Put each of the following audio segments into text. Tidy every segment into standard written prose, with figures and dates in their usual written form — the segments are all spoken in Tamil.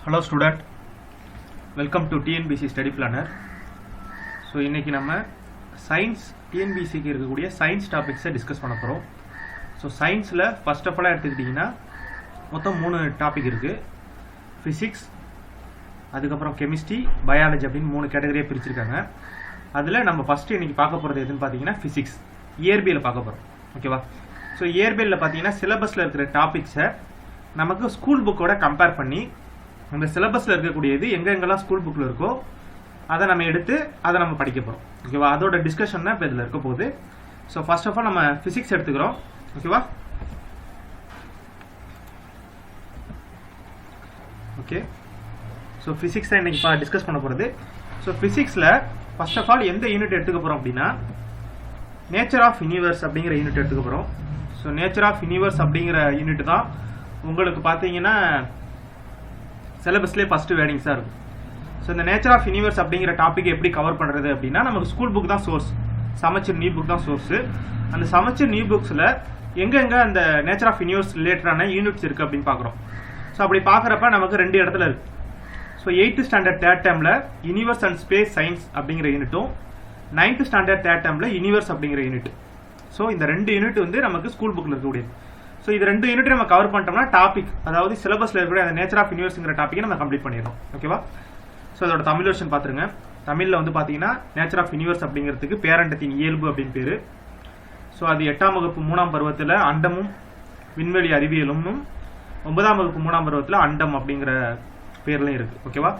Hello student, welcome to TNBC Study Planner. So இன்னைக்கு நம்ம சயின்ஸ் TNBCக்கு இருக்கக்கூடிய சயின்ஸ் டாபிக்ஸை டிஸ்கஸ் பண்ண போகிறோம். ஸோ சயின்ஸில் ஃபர்ஸ்ட் ஆஃப் ஆல் எடுத்துக்கிட்டிங்கன்னா மொத்தம் 3 டாபிக் இருக்குது. ஃபிசிக்ஸ், அதுக்கப்புறம் கெமிஸ்ட்ரி, பயாலஜி அப்படின்னு 3 கேட்டகரியாக பிரிச்சிருக்காங்க. அதில் நம்ம ஃபஸ்ட்டு இன்றைக்கி பார்க்க போகிறது எதுன்னு பார்த்தீங்கன்னா ஃபிசிக்ஸ், இயற்பியல் பார்க்க போகிறோம். ஓகேவா? ஸோ இயற்பியலில் பார்த்தீங்கன்னா சிலபஸில் இருக்கிற டாபிக்ஸை நமக்கு ஸ்கூல் புக்கோட கம்பேர் பண்ணி நம்ம சிலபஸில் இருக்கக்கூடியது எங்கெங்கெல்லாம் ஸ்கூல் புக்கில் இருக்கோ அதை நம்ம எடுத்து அதை நம்ம படிக்க போகிறோம். ஓகேவா? அதோட டிஸ்கஷன் தான் இப்போ இதில் இருக்க போகுது. ஸோ ஃபர்ஸ்ட் ஆஃப் ஆல் நம்ம ஃபிசிக்ஸ் எடுத்துக்கிறோம். ஓகேவா? ஓகே, ஸோ ஃபிசிக்ஸ் தான் இன்னைக்கு டிஸ்கஸ் பண்ண போகிறது. ஸோ ஃபிசிக்ஸில் ஃபர்ஸ்ட் ஆஃப் ஆல் எந்த யூனிட் எடுத்துக்க போகிறோம் அப்படின்னா நேச்சர் ஆஃப் யூனிவர்ஸ் அப்படிங்கிற யூனிட் எடுத்துக்க போகிறோம். ஸோ நேச்சர் ஆஃப் யூனிவர்ஸ் அப்படிங்கிற யூனிட் தான் உங்களுக்கு பார்த்தீங்கன்னா சிலபஸ்லேயே ஃபஸ்ட்டு வேர்டிங்ஸாக இருக்கும். ஸோ இந்த நேச்சர் ஆஃப் யூனிவர்ஸ் அப்படிங்கிற டாபிக் எப்படி கவர் பண்ணுறது அப்படின்னா நமக்கு ஸ்கூல் புக் தான் சோர்ஸ், சமச்சீர் நியூ புக் தான் சோர்ஸு. அந்த சமச்சீர் நியூ புக்ஸில் எங்கெங்கே அந்த நேச்சர் ஆஃப் யூனிவர்ஸ் ரிலேட்டடான யூனிட்ஸ் இருக்குது அப்படின்னு பார்க்குறோம். ஸோ அப்படி பார்க்குறப்ப நமக்கு 2 இடத்துல இருக்குது. ஸோ 8th ஸ்டாண்டர்ட் தேர்ட் டேர்மில் யூனிவர்ஸ் அண்ட் ஸ்பேஸ் சயின்ஸ் அப்படிங்கிற யூனிட்டும் 9th ஸ்டாண்டர்ட் தேர்ட் டேர்மில் யூனிவர்ஸ் அப்படிங்கிற யூனிட். ஸோ இந்த 2 யூனிட் வந்து நமக்கு ஸ்கூல் புக்கில் இருக்கக்கூடியது. ஸோ இது 2 யூனிட் நம்ம கவர் பண்ணிட்டோம்னா டாபிக், அதாவது சிலபஸில் இருக்கக்கூடிய அந்த நேச்சர் ஆஃப் யூனிவர்ஸ்ங்கிற டாப்பிக்கை நம்ம கம்ப்ளீட் பண்ணிடுறோம். ஓகேவா? ஸோ அதோட தமிழ் வெர்ஷன் பார்த்துருங்க. தமிழில் வந்து பார்த்தீங்கன்னா நேச்சர் ஆஃப் யூனிவர்ஸ் அப்படிங்கிறதுக்கு பேரண்டத்தின் இயல்பு அப்படின்னு பேர். ஸோ அது 8ஆம் வகுப்பு 3ஆம் பருவத்தில் அண்டமும் விண்வெளி அறிவியலும், 9ஆம் வகுப்பு 3ஆம் பருவத்தில் அண்டம் அப்படிங்கிற பேர்லையும் இருக்குது. ஓகேவா?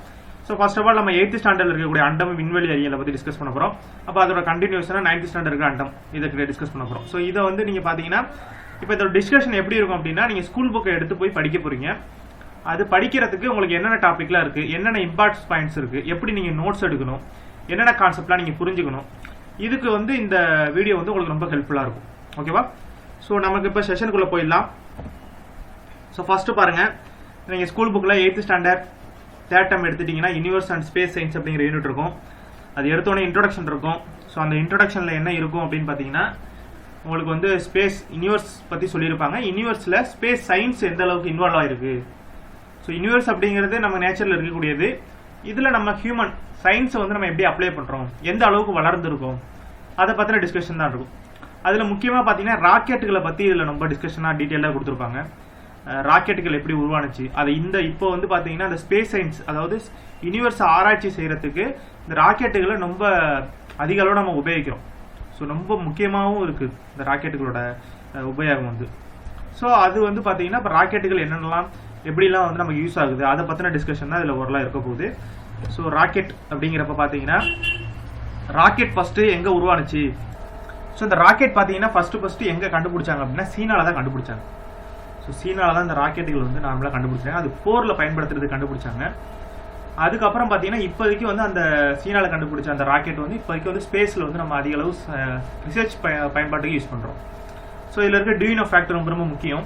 ஸோ ஃபர்ஸ்ட் ஆஃப் ஆல் நம்ம 8th ஸ்டாண்டர்டில் இருக்கக்கூடிய அண்டம் விண்வெளி அறிவியலை பற்றி டிஸ்கஸ் பண்ண போகிறோம். அப்போ அதோட கண்டினியூஷனாக 9th ஸ்டாண்டர்ட் இருக்க அண்டம் இதை டிஸ்கஸ் பண்ண போகிறோம். ஸோ இதை வந்து நீங்கள் பார்த்தீங்கன்னா இப்போ இதோட டிஸ்கஷன் எப்படி இருக்கும் அப்படின்னா நீங்கள் ஸ்கூல் புக்கை எடுத்து போய் படிக்க போகிறீங்க. அது படிக்கிறதுக்கு உங்களுக்கு என்னென்ன டாப்பிக்லாம் இருக்குது, என்னென்ன இம்பார்ட்டன்ஸ் பாயிண்ட்ஸ் இருக்குது, எப்படி நீங்கள் நோட்ஸ் எடுக்கணும், என்னென்ன கான்செப்ட்லாம் நீங்கள் புரிஞ்சுக்கணும், இதுக்கு வந்து இந்த வீடியோ வந்து உங்களுக்கு ரொம்ப ஹெல்ப்ஃபுல்லாக இருக்கும். ஓகேவா? ஸோ நமக்கு இப்போ செஷனுக்குள்ளே போயிடலாம். ஸோ ஃபஸ்ட்டு பாருங்கள், நீங்கள் ஸ்கூல் புக்கில் 8th ஸ்டாண்டர்ட் தேர்ட் டேர்ம் எடுத்துட்டிங்கன்னா யூனிவர்ஸ் அண்ட் ஸ்பேஸ் சயின்ஸ் அப்படிங்கிற யூனிட் இருக்கும். அது எடுத்தோடனே இன்ட்ரோடக்ஷன் இருக்கும். ஸோ அந்த இன்ட்ரோடக்ஷனில் என்ன இருக்கும் அப்படின்னு பார்த்தீங்கன்னா உங்களுக்கு வந்து ஸ்பேஸ் யூனிவர்ஸ் பற்றி சொல்லியிருப்பாங்க. யூனிவர்ஸில் ஸ்பேஸ் சயின்ஸ் எந்த அளவுக்கு இன்வால்வ் ஆகிருக்கு. ஸோ யூனிவர்ஸ் அப்படிங்கிறது நம்ம நேச்சரில் இருக்கக்கூடியது. இதில் நம்ம ஹியூமன் சயின்ஸை வந்து நம்ம எப்படி அப்ளை பண்ணுறோம், எந்த அளவுக்கு வளர்ந்துருக்கோம், அதை பற்றின டிஸ்கஷன் தான் இருக்கும். அதில் முக்கியமாக பார்த்தீங்கன்னா ராக்கெட்டுகளை பற்றி இதில் ரொம்ப டிஸ்கஷனாக டீட்டெயிலாக கொடுத்துருப்பாங்க. ராக்கெட்டுகள் எப்படி உருவானுச்சு, அதை இப்போ வந்து பார்த்தீங்கன்னா அந்த ஸ்பேஸ் சயின்ஸ், அதாவது யூனிவர்ஸை ஆராய்ச்சி செய்கிறதுக்கு இந்த ராக்கெட்டுகளை ரொம்ப அதிக அளவு நம்ம உபயோகிக்கிறோம். ஸோ ரொம்ப முக்கியமாகவும் இருக்குது இந்த ராக்கெட்டுகளோட உபயோகம் வந்து. ஸோ அது வந்து பார்த்தீங்கன்னா இப்போ ராக்கெட்டுகள் என்னென்னலாம் எப்படிலாம் வந்து நமக்கு யூஸ் ஆகுது அதை பற்றின டிஸ்கஷன் தான் இதில் ஓரளவு இருக்க போகுது. ஸோ ராக்கெட் அப்படிங்கிறப்ப பார்த்தீங்கன்னா ராக்கெட் ஃபஸ்ட்டு எங்கே உருவானுச்சு. ஸோ இந்த ராக்கெட் பார்த்தீங்கன்னா ஃபஸ்ட்டு எங்கே கண்டுபிடிச்சாங்க அப்படின்னா சீனாவில் தான் கண்டுபிடிச்சாங்க. ஸோ சீனாவில் தான் இந்த ராக்கெட்டுகள் வந்து நார்மலாக கண்டுபிடிச்சாங்க. அது போரில் பயன்படுத்துறது கண்டுபிடிச்சாங்க. அதுக்கப்புறம் பார்த்தீங்கன்னா இப்போதைக்கு வந்து அந்த சீனாவில் கண்டுபிடிச்ச அந்த ராக்கெட் வந்து இப்போதைக்கு வந்து ஸ்பேஸில் வந்து நம்ம அதிக அளவு ரிசர்ச் பயன்பாட்டுக்கு யூஸ் பண்ணுறோம். ஸோ இதில் இருக்க டூயினோ ஃபேக்ட் ரொம்ப ரொம்ப முக்கியம்.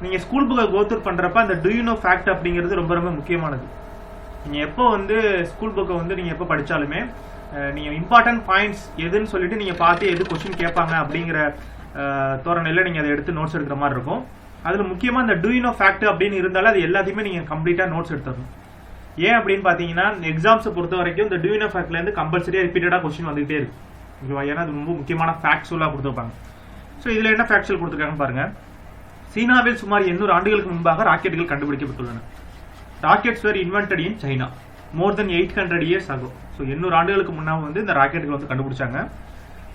நீங்கள் ஸ்கூல் புக்கை கோத்ரூ பண்ணுறப்ப அந்த டூயினோ ஃபேக்ட் அப்படிங்கிறது ரொம்ப ரொம்ப முக்கியமானது. நீங்கள் எப்போ வந்து ஸ்கூல் புக்கை வந்து நீங்கள் எப்போ படித்தாலுமே நீங்கள் இம்பார்ட்டன்ட் பாயிண்ட்ஸ் எதுன்னு சொல்லிட்டு நீங்கள் பார்த்து எது கொஸ்டின் கேட்பாங்க அப்படிங்கிற தோரணையில் நீங்கள் அதை எடுத்து நோட்ஸ் எடுக்கிற மாதிரி இருக்கும். அதில் முக்கியமாக அந்த டூயினோ ஃபேக்ட் அப்படின்னு இருந்தாலும் அது எல்லாத்தையுமே நீங்கள் கம்ப்ளீட்டாக நோட்ஸ் எடுத்துடணும். ஏன் அப்படின்னு பார்த்தீங்கன்னா எக்ஸாம்ஸை பொறுத்த வரைக்கும் இந்த டூயினோ ஃபேக்ட்லேருந்து கம்பல்சரியாக ரிப்பீட்டடாக கொஸ்டின் வந்துகிட்டே இருக்கு. ஓகேவா? ஏன்னா அது ரொம்ப முக்கியமான ஃபேக்ட்ஸுவலாக கொடுத்துருப்பாங்க. ஸோ இதில் என்ன ஃபேக்ட்ஸுவல் கொடுத்துருக்காங்கன்னு பாருங்கள். சீனாவில் சுமார் 800 ஆண்டுகளுக்கு முன்பாக ராக்கெட்டுகள் கண்டுபிடிக்கப்பட்டுள்ளன. Rockets were invented in China more than 800 years ஆகும். ஸோ 800 ஆண்டுகளுக்கு முன்னாடி வந்து இந்த ராக்கெட்டுகள் வந்து கண்டுபிடிச்சாங்க.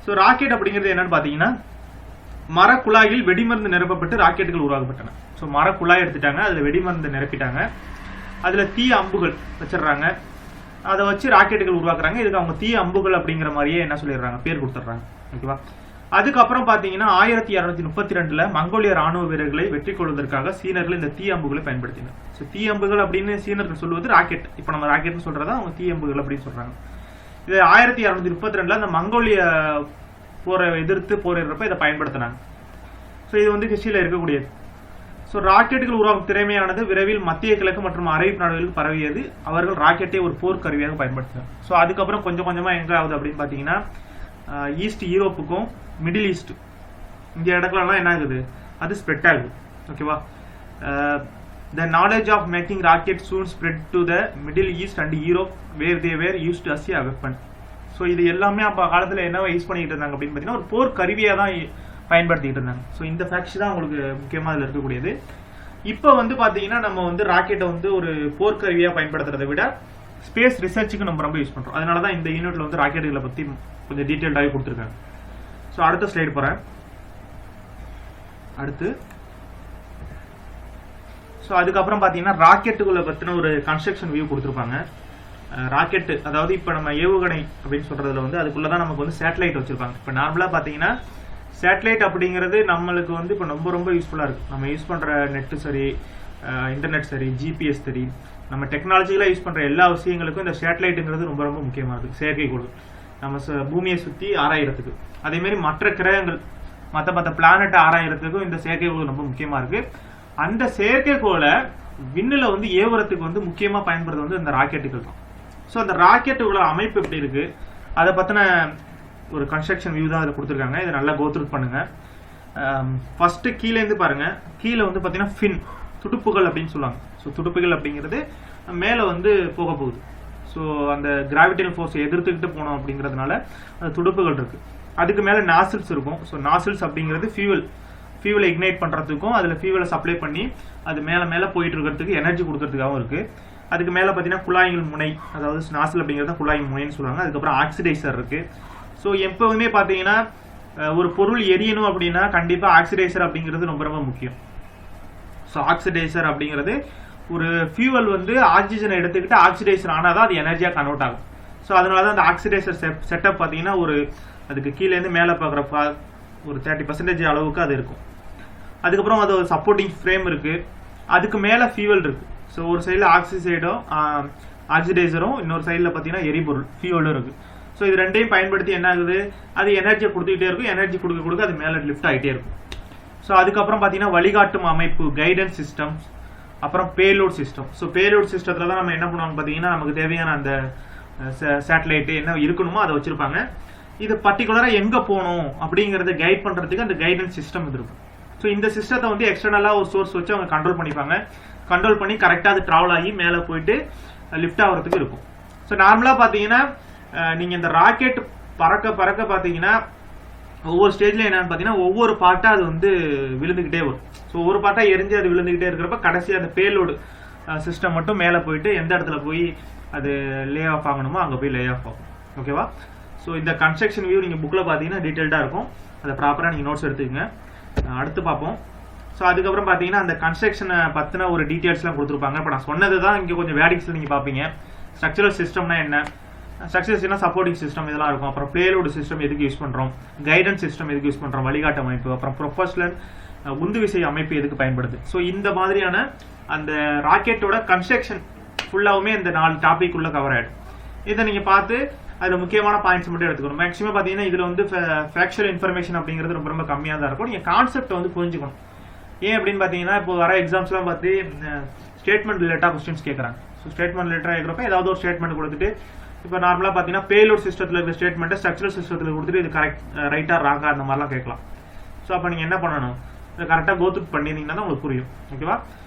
ஸோ ராக்கெட் அப்படிங்கிறது என்னன்னு பார்த்தீங்கன்னா மரக்குழாயில் வெடிமருந்து நிரப்பப்பட்டு ராக்கெட்டுகள் உருவாக்கப்பட்டன. ஸோ மரக்குழாய் எடுத்துட்டாங்க, அதில் வெடிமருந்து நிரப்பிட்டாங்க, அதில் தீ அம்புகள் வச்சிடுறாங்க, அதை வச்சு ராக்கெட்டுகள் உருவாக்குறாங்க. இதுக்கு அவங்க தீ அம்புகள் அப்படிங்கிற மாதிரியே என்ன சொல்லிடுறாங்க, பேர் கொடுத்துட்றாங்க. ஓகேவா? அதுக்கப்புறம் பார்த்தீங்கன்னா 1232 மங்கோலிய ராணுவ வீரர்களை வெற்றி கொள்வதற்காக சீனர்கள் இந்த தீ அம்புகளை பயன்படுத்தினாங்க. ஸோ தீ அம்புகள் அப்படின்னு சீனர்கள் சொல்லுவது ராக்கெட். இப்போ நம்ம ராக்கெட்னு சொல்றதா அவங்க தீ அம்புகள் அப்படின்னு சொல்றாங்க. இது 1232 அந்த மங்கோலிய போரை எதிர்த்து போரிடுறப்ப இதை பயன்படுத்தினாங்க. ஸோ இது வந்து ஹிஸ்டரியில் இருக்கக்கூடியது. ஸோ ராக்கெட்டுகள் உருவாக்கும் திறமையானது விரைவில் மத்திய கிழக்கு மற்றும் அரேபிய நாடுகளுக்கு பரவியது. அவர்கள் ராக்கெட்டை ஒரு போர்க்கருவியாக பயன்படுத்தினார். ஸோ அதுக்கப்புறம் கொஞ்சம் கொஞ்சமாக எங்கே ஆகுது அப்படின்னு பார்த்தீங்கன்னா ஈஸ்ட் யூரோப்புக்கும் மிடில் ஈஸ்ட் இந்த இடத்துலலாம் என்ன ஆகுது, அது ஸ்ப்ரெட் ஆகுது. ஓகேவா? The knowledge of making rockets soon spread to the Middle East and Europe where they were used as a weapon. So இது எல்லாமே அப்போ காலத்தில் என்னவா யூஸ் பண்ணிட்டு இருந்தாங்க அப்படின்னு பார்த்தீங்கன்னா ஒரு போர் கருவியாக தான் பயன்படுத்திட்டு இருந்தாங்க. ஸோ இந்த ஃபேக்ட்ஸ் தான் உங்களுக்கு முக்கியமாக அதில் இருக்கக்கூடியது. இப்போ வந்து பார்த்தீங்கன்னா நம்ம வந்து ராக்கெட்டை வந்து ஒரு போர் கருவியாக பயன்படுத்துறதை விட ஸ்பேஸ் ரிசர்ச்சுக்கு நம்ம ரொம்ப யூஸ் பண்ணுறோம். அதனால தான் இந்த யூனிட்ல வந்து ராக்கெட்டுகளை பற்றி கொஞ்சம் டீட்டெயில்டாகவே கொடுத்துருக்காங்க. ஸோ அடுத்த ஸ்லைடு போகிறேன். அடுத்து ஸோ அதுக்கப்புறம் பார்த்தீங்கன்னா ராக்கெட்டுகளை பற்றின ஒரு கன்ஸ்ட்ரக்ஷன் வியூ கொடுத்துருப்பாங்க. ராக்கெட்டு அதாவது இப்போ நம்ம ஏவுகணை அப்படின்னு சொல்கிறதுல வந்து அதுக்குள்ளே தான் நமக்கு வந்து சேட்டலைட் வச்சுருப்பாங்க. இப்போ நார்மலாக பார்த்தீங்கன்னா சேட்டலைட் அப்படிங்கிறது நம்மளுக்கு வந்து இப்போ ரொம்ப ரொம்ப யூஸ்ஃபுல்லாக இருக்குது. நம்ம யூஸ் பண்ணுற நெட்டு சரி, இன்டர்நெட் சரி, ஜிபிஎஸ் சரி, நம்ம டெக்னாலஜிக்கலாக யூஸ் பண்ணுற எல்லா விஷயங்களுக்கும் இந்த சேட்டலைட்டுங்கிறது ரொம்ப ரொம்ப முக்கியமாக இருக்குது. செயற்கைக்கோள் நம்ம பூமியை சுற்றி ஆராயிறதுக்கு, அதேமாரி மற்ற கிரகங்கள் மற்ற பிளானட்டை ஆராயிறதுக்கும் இந்த செயற்கைக்கோள் ரொம்ப முக்கியமாக இருக்குது. அந்த செயற்கைக்கோளை விண்ணில் வந்து ஏவுறதுக்கு வந்து முக்கியமாக பயன்படுறது வந்து இந்த ராக்கெட்டுகள் தான். ஸோ அந்த ராக்கெட்டுகளோட அமைப்பு எப்படி இருக்குது அதை பற்றின ஒரு கன்ஸ்ட்ரக்ஷன் வியூ தான் அதில் கொடுத்துருக்காங்க. இதை நல்லா கோத்ரூ பண்ணுங்க. ஃபர்ஸ்ட்டு கீழேருந்து பாருங்கள். கீழே வந்து பார்த்தீங்கன்னா ஃபின் துடுப்புகள் அப்படின்னு சொல்லுவாங்க. ஸோ துடுப்புகள் அப்படிங்கிறது மேலே வந்து போக போகுது. ஸோ அந்த கிராவிடேஷனல் ஃபோர்ஸ் எதிர்த்துக்கிட்டு போனோம் அப்படிங்கிறதுனால அந்த துடுப்புகள் இருக்குது. அதுக்கு மேலே நாசில்ஸ் இருக்கும். ஸோ நாசில்ஸ் அப்படிங்கிறது ஃபியூவலை இக்னைட் பண்ணுறதுக்கும் அதில் ஃபியூவலை சப்ளை பண்ணி அது மேலே போயிட்டு இருக்கிறதுக்கு எனர்ஜி கொடுக்கறதுக்காகவும் இருக்குது. அதுக்கு மேலே பார்த்தீங்கன்னா குழாய்கள் முனை, அதாவது நாசில் அப்படிங்கிறத குழாய் முனைன்னு சொல்லுவாங்க. அதுக்கப்புறம் ஆக்சிடைசர் இருக்குது. ஸோ எப்போவுமே பார்த்தீங்கன்னா ஒரு பொருள் எரியணும் அப்படின்னா கண்டிப்பாக ஆக்சிடைசர் அப்படிங்கிறது ரொம்ப ரொம்ப முக்கியம். ஸோ ஆக்சிடைசர் அப்படிங்கிறது ஒரு ஃபியூவல் வந்து ஆக்சிஜனை எடுத்துக்கிட்டு ஆக்சிடைசர் ஆனால் தான் அது எனர்ஜியாக கன்வெர்ட் ஆகும். ஸோ அதனால தான் அந்த ஆக்சிடைசர் செட்டப் பார்த்தீங்கன்னா ஒரு அதுக்கு கீழேருந்து மேலே பார்க்குறப்ப ஒரு 30% அளவுக்கு அது இருக்கும். அதுக்கப்புறம் அது ஒரு சப்போர்ட்டிங் ஃப்ரேம் இருக்குது. அதுக்கு மேலே ஃபியூவல் இருக்குது. ஸோ ஒரு சைடில் ஆக்சிடைசரும் இன்னொரு சைடில் பார்த்தீங்கன்னா எரிபொருள் ஃபியூவலும் இருக்குது. ஸோ இது ரெண்டையும் பயன்படுத்தி என்ன ஆகுது, அது எனர்ஜியை கொடுத்துக்கிட்டே இருக்கும். எனர்ஜி கொடுக்க அது மேலே லிஃப்ட் ஆகிட்டே இருக்கும். ஸோ அதுக்கப்புறம் பார்த்தீங்கன்னா வழிகாட்டும் அமைப்பு, கைடன்ஸ் சிஸ்டம், அப்புறம் பேலோட் சிஸ்டம். ஸோ பேலோட் சிஸ்டத்தில் தான் நம்ம என்ன பண்ணுவாங்க பார்த்தீங்கன்னா நமக்கு தேவையான அந்த சேட்டலைட்டு என்ன இருக்கணுமோ அதை வச்சுருப்பாங்க. இது பர்டிகுலராக எங்கே போகணும் அப்படிங்கிறத கைட் பண்ணுறதுக்கு அந்த கைடன்ஸ் சிஸ்டம் இது இருக்கும். ஸோ இந்த சிஸ்டத்தை வந்து எக்ஸ்டர்னலாக ஒரு சோர்ஸ் வச்சு அவங்க கண்ட்ரோல் பண்ணிப்பாங்க. கண்ட்ரோல் பண்ணி கரெக்டாக அது ட்ராவல் ஆகி மேலே போயிட்டு லிஃப்ட் ஆகிறதுக்கு இருக்கும். ஸோ நார்மலாக பார்த்தீங்கன்னா நீங்கள் இந்த ராக்கெட் பறக்க பார்த்தீங்கன்னா ஒவ்வொரு ஸ்டேஜ்ல என்னன்னு பார்த்தீங்கன்னா ஒவ்வொரு பார்ட்டாக அது வந்து விழுந்துக்கிட்டே வரும். ஸோ ஒவ்வொரு பார்ட்டாக எரிஞ்சு அது விழுந்துக்கிட்டே இருக்கிறப்ப கடைசி அந்த பேலோடு சிஸ்டம் மட்டும் மேலே போயிட்டு எந்த இடத்துல போய் அது லே ஆஃப் ஆகணுமோ அங்கே போய் லே ஆஃப் ஆகும். ஓகேவா? ஸோ இந்த கன்ஸ்ட்ரக்ஷன் வியூ நீங்கள் புக்கில் பார்த்தீங்கன்னா டீட்டெயில்டாக இருக்கும். அதை ப்ராப்பராக நீங்கள் நோட்ஸ் எடுத்துக்கங்க. அடுத்து பார்ப்போம். ஸோ அதுக்கப்புறம் பார்த்தீங்கன்னா அந்த கன்ஸ்ட்ரக்ஷனை பற்றின ஒரு டீட்டெயில்ஸ்லாம் கொடுத்துருப்பாங்க. இப்போ நான் சொன்னது தான் இங்கே கொஞ்சம் வேடிங்ஸில் நீங்கள் பார்ப்பீங்க. ஸ்ட்ரக்சரல் சிஸ்டம்னா என்ன, ஸ்ட்ரக்சர்ஸ்னா சப்போர்ட்டிங் சிஸ்டம் இதெல்லாம் இருக்கும். அப்புறம் பிளேலோடு சிஸ்டம் எதுக்கு யூஸ் பண்ணுறோம், கைடன்ஸ் சிஸ்டம் எதுக்கு யூஸ் பண்ணுறோம், வழிகாட்டு அமைப்பு, அப்புறம் ப்ரொபல்ஷன் உந்து விசை அமைப்பு எதுக்கு பயன்படுது. ஸோ இந்த மாதிரியான அந்த ராக்கெட்டோட கன்ஸ்ட்ரக்ஷன் ஃபுல்லாகவுமே இந்த 4 டாபிக் உள்ள கவர் ஆகிடும். இதை நீங்கள் பார்த்து அதில் முக்கியமான பாயிண்ட்ஸ் மட்டும் எடுத்துக்கணும். மேக்ஸிமம் பார்த்தீங்கன்னா இதில் வந்து ஃபேக்சுவல் இன்ஃபர்மேஷன் அப்படிங்கிறது ரொம்ப ரொம்ப கம்மியாக தான் இருக்கும். நீங்கள் கான்செப்ட் வந்து புரிஞ்சுக்கணும். ஏன் அப்படின்னு பார்த்தீங்கன்னா இப்போ வர எக்ஸாம்ஸ்லாம் பார்த்து ஸ்டேட்மெண்ட் ரிலேட்டாக கொஸ்டின்ஸ் கேட்குறாங்க. ஸோ ஸ்டேட்மெண்ட் ரிலேட்டாக இருக்கிறப்ப ஏதாவது ஒரு ஸ்டேட்மெண்ட் கொடுத்துட்டு இப்போ நார்மலாக பார்த்தீங்கன்னா பேலோட் சிஸ்டத்தில் இருக்கிற ஸ்டேட்மெண்ட்டை ஸ்ட்ரக்சரல் சிஸ்டத்தில் கொடுத்துட்டு இது கரெக்ட் ரைட்டாக ராங்கா அந்த மாதிரிலாம் கேட்கலாம். ஸோ அப்போ நீங்கள் என்ன பண்ணணும், இதை கரெக்டாக கோத்ரூ பண்ணியிருந்தீங்கன்னா தான் உங்களுக்கு புரியும். ஓகேவா?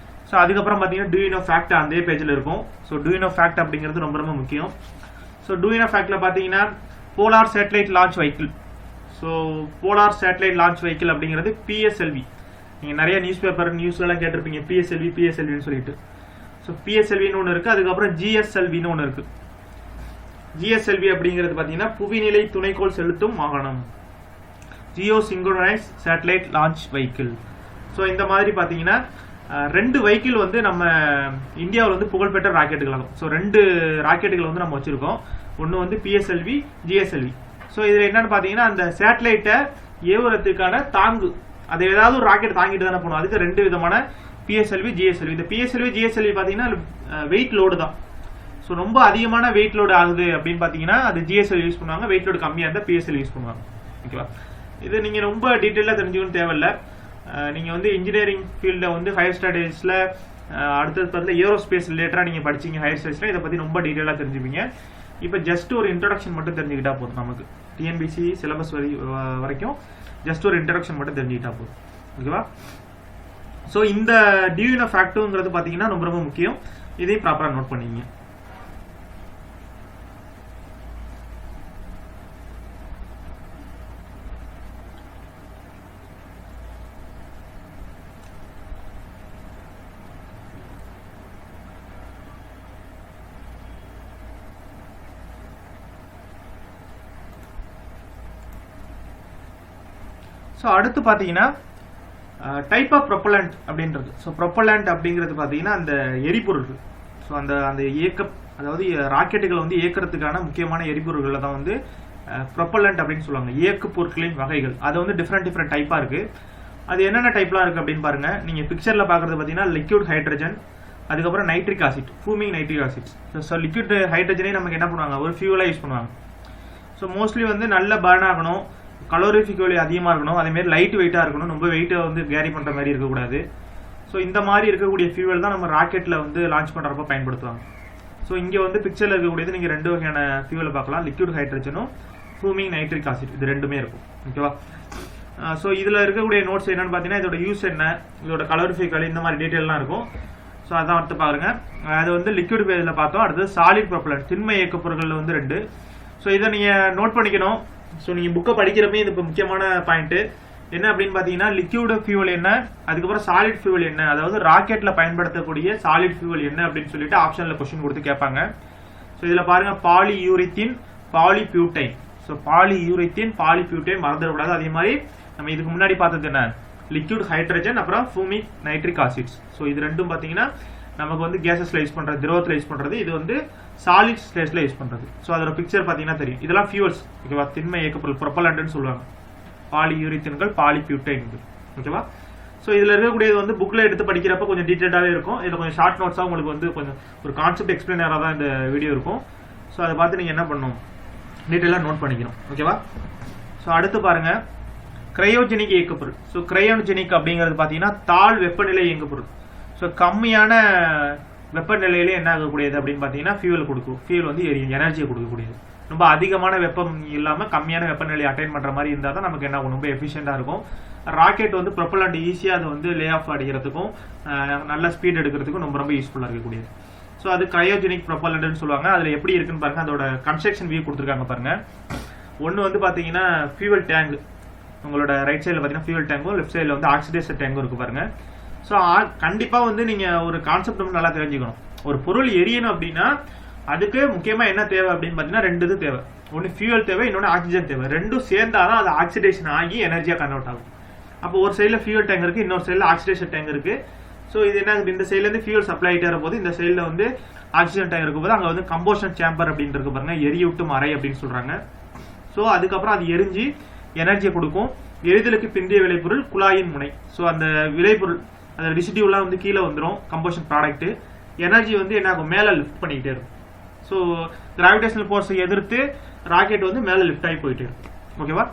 ஸோ அதுக்கப்புறம் பார்த்தீங்கன்னா டூ யூ நோ ஃபேக்ட் அதே பேஜில் இருக்கும். So do you know fact அப்படிங்கிறது ரொம்ப ரொம்ப முக்கியம். ஸோ டூ யூ நோ ஃபேக்டில் பார்த்தீங்கன்னா polar satellite launch vehicle. So polar satellite launch vehicle அப்படிங்கிறது PSLV. நீங்கள் நிறைய நியூஸ்லாம் கேட்டிருப்பீங்க பிஎஸ்எல்வின்னு சொல்லிட்டு. ஸோ PSLVன்னு ஒன்று இருக்குது. அதுக்கப்புறம் GSLVன்னு ஒன்று இருக்குது. GSLV அப்படிங்கிறது பார்த்தீங்கன்னா புவிநிலை துணைக்கோள் செலுத்தும் வாகனம், Jio synchronise satellite launch vehicle. So இந்த மாதிரி பார்த்தீங்கன்னா 2 வெஹிக்கிள் வந்து நம்ம இந்தியாவில் வந்து புகழ்பெற்ற ராக்கெட்டுகள் ஆகும். ஸோ 2 ராக்கெட்டுகள் வந்து நம்ம வச்சுருக்கோம். ஒன்று வந்து PSLV, GSLV. ஸோ இதில் என்னென்னு பார்த்தீங்கன்னா அந்த சேட்டலைட்டை ஏவுறதுக்கான தாங்கு, அதை ஏதாவது ஒரு ராக்கெட் தாங்கிட்டு தானே போகணும். அதுக்கு 2 விதமான PSLV, GSLV. இந்த PSLV, GSLV பார்த்தீங்கன்னா வெயிட் லோடு தான். ஸோ ரொம்ப அதிகமான வெயிட் லோடு ஆகுது அப்படின்னு பார்த்தீங்கன்னா அது GSLV யூஸ் பண்ணுவாங்க. வெயிட் லோடு கம்மியாக இருந்தால் PSLV யூஸ் பண்ணுவாங்க. ஓகேவா? இது நீங்கள் ரொம்ப டீட்டெயிலாக தெரிஞ்சுக்கணும் தேவையில்லை. நீங்கள் வந்து இன்ஜினியரிங் ஃபீல்டில் வந்து ஹையர் ஸ்டடீஸில் அடுத்தது பார்த்து ஏரோஸ்பேஸ் ரிலேட்டடாக நீங்கள் படிச்சிங்க ஹையர் ஸ்டடீஸில் இதை பற்றி ரொம்ப டீட்டெயிலாக தெரிஞ்சுப்பீங்க. இப்போ ஜஸ்ட் ஒரு இன்ட்ரடக்ஷன் மட்டும் தெரிஞ்சுக்கிட்டா போதும். நமக்கு TNPSC சிலபஸ் வரைக்கும் ஜஸ்ட் ஒரு இன்ட்ரடக்ஷன் மட்டும் தெரிஞ்சுக்கிட்டா போதும். ஓகேவா? ஸோ இந்த டியூன் ஆஃப் ஃபேக்டர்ங்கிறது பார்த்தீங்கன்னா ரொம்ப ரொம்ப முக்கியம். இதையும் ப்ராப்பராக நோட் பண்ணிங்க. ஸோ அடுத்து பார்த்தீங்கன்னா டைப் ஆஃப் ப்ரொப்பலண்ட் அப்படின்றது. ஸோ ப்ரொப்பலண்ட் அப்படிங்கிறது பார்த்தீங்கன்னா அந்த எரிபொருள்கள். ஸோ அந்த அந்த அதாவது ராக்கெட்டுகளை வந்து இயக்கிறதுக்கான முக்கியமான எரிபொருள்களை தான் வந்து ப்ரொப்பலண்ட் அப்படின்னு சொல்லுவாங்க. இயக்கு பொருட்களின் வகைகள் அது வந்து டிஃப்ரெண்ட் டைப்பாக இருக்குது. அது என்னென்ன டைப்லாம் இருக்குது அப்படின்னு பாருங்கள். நீங்கள் பிக்சரில் பார்க்குறது பார்த்தீங்கன்னா லிக்விட் ஹைட்ரஜன், அதுக்கப்புறம் nitric acid, fuming nitric acid. So liquid ஹைட்ரஜனே நமக்கு என்ன பண்ணுவாங்க, ஒரு ஃபியூலாக யூஸ் பண்ணுவாங்க. ஸோ மோஸ்ட்லி வந்து நல்ல பர்ன் ஆகணும், கலோரிஃபிக் வேல்யூ அதிகமாக இருக்கணும், அதேமாதிரி லைட் வெயிட்டாக இருக்கணும், ரொம்ப வெயிட்டை வந்து கேரி பண்ணுற மாதிரி இருக்கக்கூடாது. ஸோ இந்த மாதிரி இருக்கக்கூடிய ஃபியூவல் தான் நம்ம ராக்கெட்டில் வந்து லான்ச் பண்ணுறப்ப பயன்படுத்துவாங்க. ஸோ இங்கே வந்து பிக்சரில் இருக்கக்கூடியது நீங்கள் 2 வகையான ஃபியூவலை பார்க்கலாம். லிக்விட் ஹைட்ரஜனும் ஃபூமிங் நைட்ரிக் ஆசிட், இது 2மே இருக்கும். ஓகேவா? ஸோ இதில் இருக்கக்கூடிய நோட்ஸ் என்னென்னு பார்த்தீங்கன்னா இதோட யூஸ் என்ன, இதோட கலோரிஃபிக் வேல்யூ, இந்த மாதிரி டீட்டெயிலாம் இருக்கும். ஸோ அதான் அடுத்து பாருங்க. அது வந்து லிக்விட் பேஸில் பார்த்தோம். அடுத்தது சாலிட் ப்ரொப்பலண்ட், திண்மை இயக்க பொருட்களில் வந்து 2. ஸோ இதை நீங்கள் நோட் பண்ணிக்கணும். ஸோ நீங்கள் புக்கை படிக்கிறப்பே இது இப்போ முக்கியமான பாயிண்ட்டு என்ன அப்படின்னு பார்த்தீங்கன்னா லிக்விட் ஃபியூவல் என்ன, அதுக்கப்புறம் சாலிட் ஃபியூவல் என்ன, அதாவது ராக்கெட்டில் பயன்படுத்தக்கூடிய சாலிட் ஃபியூவல் என்ன அப்படின்னு சொல்லிட்டு ஆப்ஷனில் கொஸ்டின் கொடுத்து கேட்பாங்க. ஸோ இதில் பாருங்க பாலியூரித்தீன், பாலிபியூட்டைன். ஸோ பாலியூரித்தீன், பாலிபியூட்டைன் மறந்துடக்கூடாது. அதே மாதிரி நம்ம இதுக்கு முன்னாடி பார்த்தது என்ன, லிக்விட் ஹைட்ரஜன், அப்புறம் ஃபூமிக் நைட்ரிக் ஆசிட்ஸ். ஸோ இது ரெண்டும் பார்த்தீங்கன்னா நமக்கு வந்து கேஸஸ்ல யூஸ் பண்ணுறது, திரவத்தில் யூஸ் பண்ணுறது, இது வந்து சாலிட் ஸ்டேஜ்ல யூஸ் பண்ணுறது. ஸோ அதோட பிக்சர் பார்த்தீங்கன்னா தெரியும். இதெல்லாம் ஃபியூவல்ஸ். ஓகேவா? திண்மை இயக்கப்பொருள் ப்ரொப்பலண்ட்னு சொல்லுவாங்க. பாலியூரித்தன்கள், பாலிபியூட்டைன்கள். ஓகேவா? ஸோ இதில் இருக்கக்கூடியது வந்து புக்கில் எடுத்து படிக்கிறப்ப கொஞ்சம் டீட்டெயிலாகவே இருக்கும். இதில் கொஞ்சம் ஷார்ட் நோட்ஸாக உங்களுக்கு வந்து கொஞ்சம் ஒரு கான்செப்ட் எக்ஸ்பிளைனராக தான் இந்த வீடியோ இருக்கும். ஸோ அதை பார்த்து நீங்கள் என்ன பண்ணணும், டீட்டெயிலாக நோட் பண்ணிக்கணும். ஓகேவா? ஸோ அடுத்து பாருங்க கிரையோஜெனிக் இயக்கப்பொருள். ஸோ கிரையோஜெனிக் அப்படிங்கிறது பார்த்தீங்கன்னா தாழ் வெப்பநிலை இயக்கப்பொருள். ஸோ கம்மியான வெப்பநிலையிலே என்ன ஆகக்கூடியது அப்படின்னு பார்த்தீங்கன்னா ஃபியூவல் கொடுக்கும். ஃபியூவல் வந்து எனர்ஜியை கொடுக்கக்கூடியது. ரொம்ப அதிகமான வெப்பம் இல்லாமல் கம்மியான வெப்பநிலையை அட்டைன் பண்ணுற மாதிரி இருந்தால் தான் நமக்கு என்ன ஆகும், ரொம்ப எஃபிஷியண்டாக இருக்கும். ராக்கெட் வந்து ப்ரொப்பலண்ட் ஈஸியாக அது வந்து லே ஆஃப் அடிக்கிறதுக்கும் நல்ல ஸ்பீட் எடுக்கிறதுக்கும் ரொம்ப ரொம்ப யூஸ்ஃபுல்லாக இருக்கக்கூடியது. ஸோ அது கிரையோஜெனிக் ப்ரொப்பலண்ட்னு சொல்லுவாங்க. அதில் எப்படி இருக்குன்னு பாருங்க. அதோட கன்ஸ்ட்ரக்ஷன் வியூ கொடுத்துருக்காங்க பாருங்க. ஒன்று வந்து பார்த்தீங்கன்னா ஃபியூவல் டேங்க். உங்களோட ரைட் சைடில் பார்த்தீங்கன்னா ஃபியூவல் டேங்கும், லெஃப்ட் சைடில் வந்து ஆக்சிடைசர் டேங்கும் இருக்கு பாருங்க. ஸோ கண்டிப்பாக வந்து நீங்கள் ஒரு கான்செப்ட் வந்து நல்லா தெரிஞ்சுக்கணும். ஒரு பொருள் எரியணும் அப்படின்னா அதுக்கு முக்கியமாக என்ன தேவை அப்படின்னு பார்த்தீங்கன்னா 2 இது தேவை. ஒன்று ஃபியூவல் தேவை, இன்னொன்று ஆக்சிஜன் தேவை. ரெண்டும் சேர்ந்தாதான் அது ஆக்சிடேஷன் ஆகி எனர்ஜியாக கன்வெர்ட் ஆகும். அப்போ ஒரு சைடில் ஃபியூவல் டேங்க் இருக்குது, இன்னொரு சைடில் ஆக்சிடேஷன் டேங்க் இருக்குது. ஸோ இது என்ன, இந்த சைட்லேருந்து ஃபியூவல் சப்ளை ஆகிட்டே இருக்கும்போது இந்த சைடில் வந்து ஆக்சிஜன் டேங்க் இருக்கும்போது அங்கே வந்து கம்போஷன் சேம்பர் அப்படின்னு இருக்கு பாருங்க, எரியூட்டும் அறை அப்படின்னு சொல்கிறாங்க. ஸோ அதுக்கப்புறம் அது எரிஞ்சு எனர்ஜியை கொடுக்கும். எரிதலுக்கு பிந்தைய விளைபொருள் குழாயின் முனை. ஸோ அந்த விளைபொருள் அந்த ரெசிடியூலாம் வந்து கீழே வந்துடும், கம்போஷன் ப்ராடக்ட். எனர்ஜி வந்து என்ன ஆகும், மேலே லிஃப்ட் பண்ணிக்கிட்டே இருக்கும். ஸோ கிராவிடேஷனல் ஃபோர்ஸை எதிர்த்து ராக்கெட் வந்து மேலே லிஃப்ட் ஆகி போயிட்டே இருக்கும். ஓகேவா?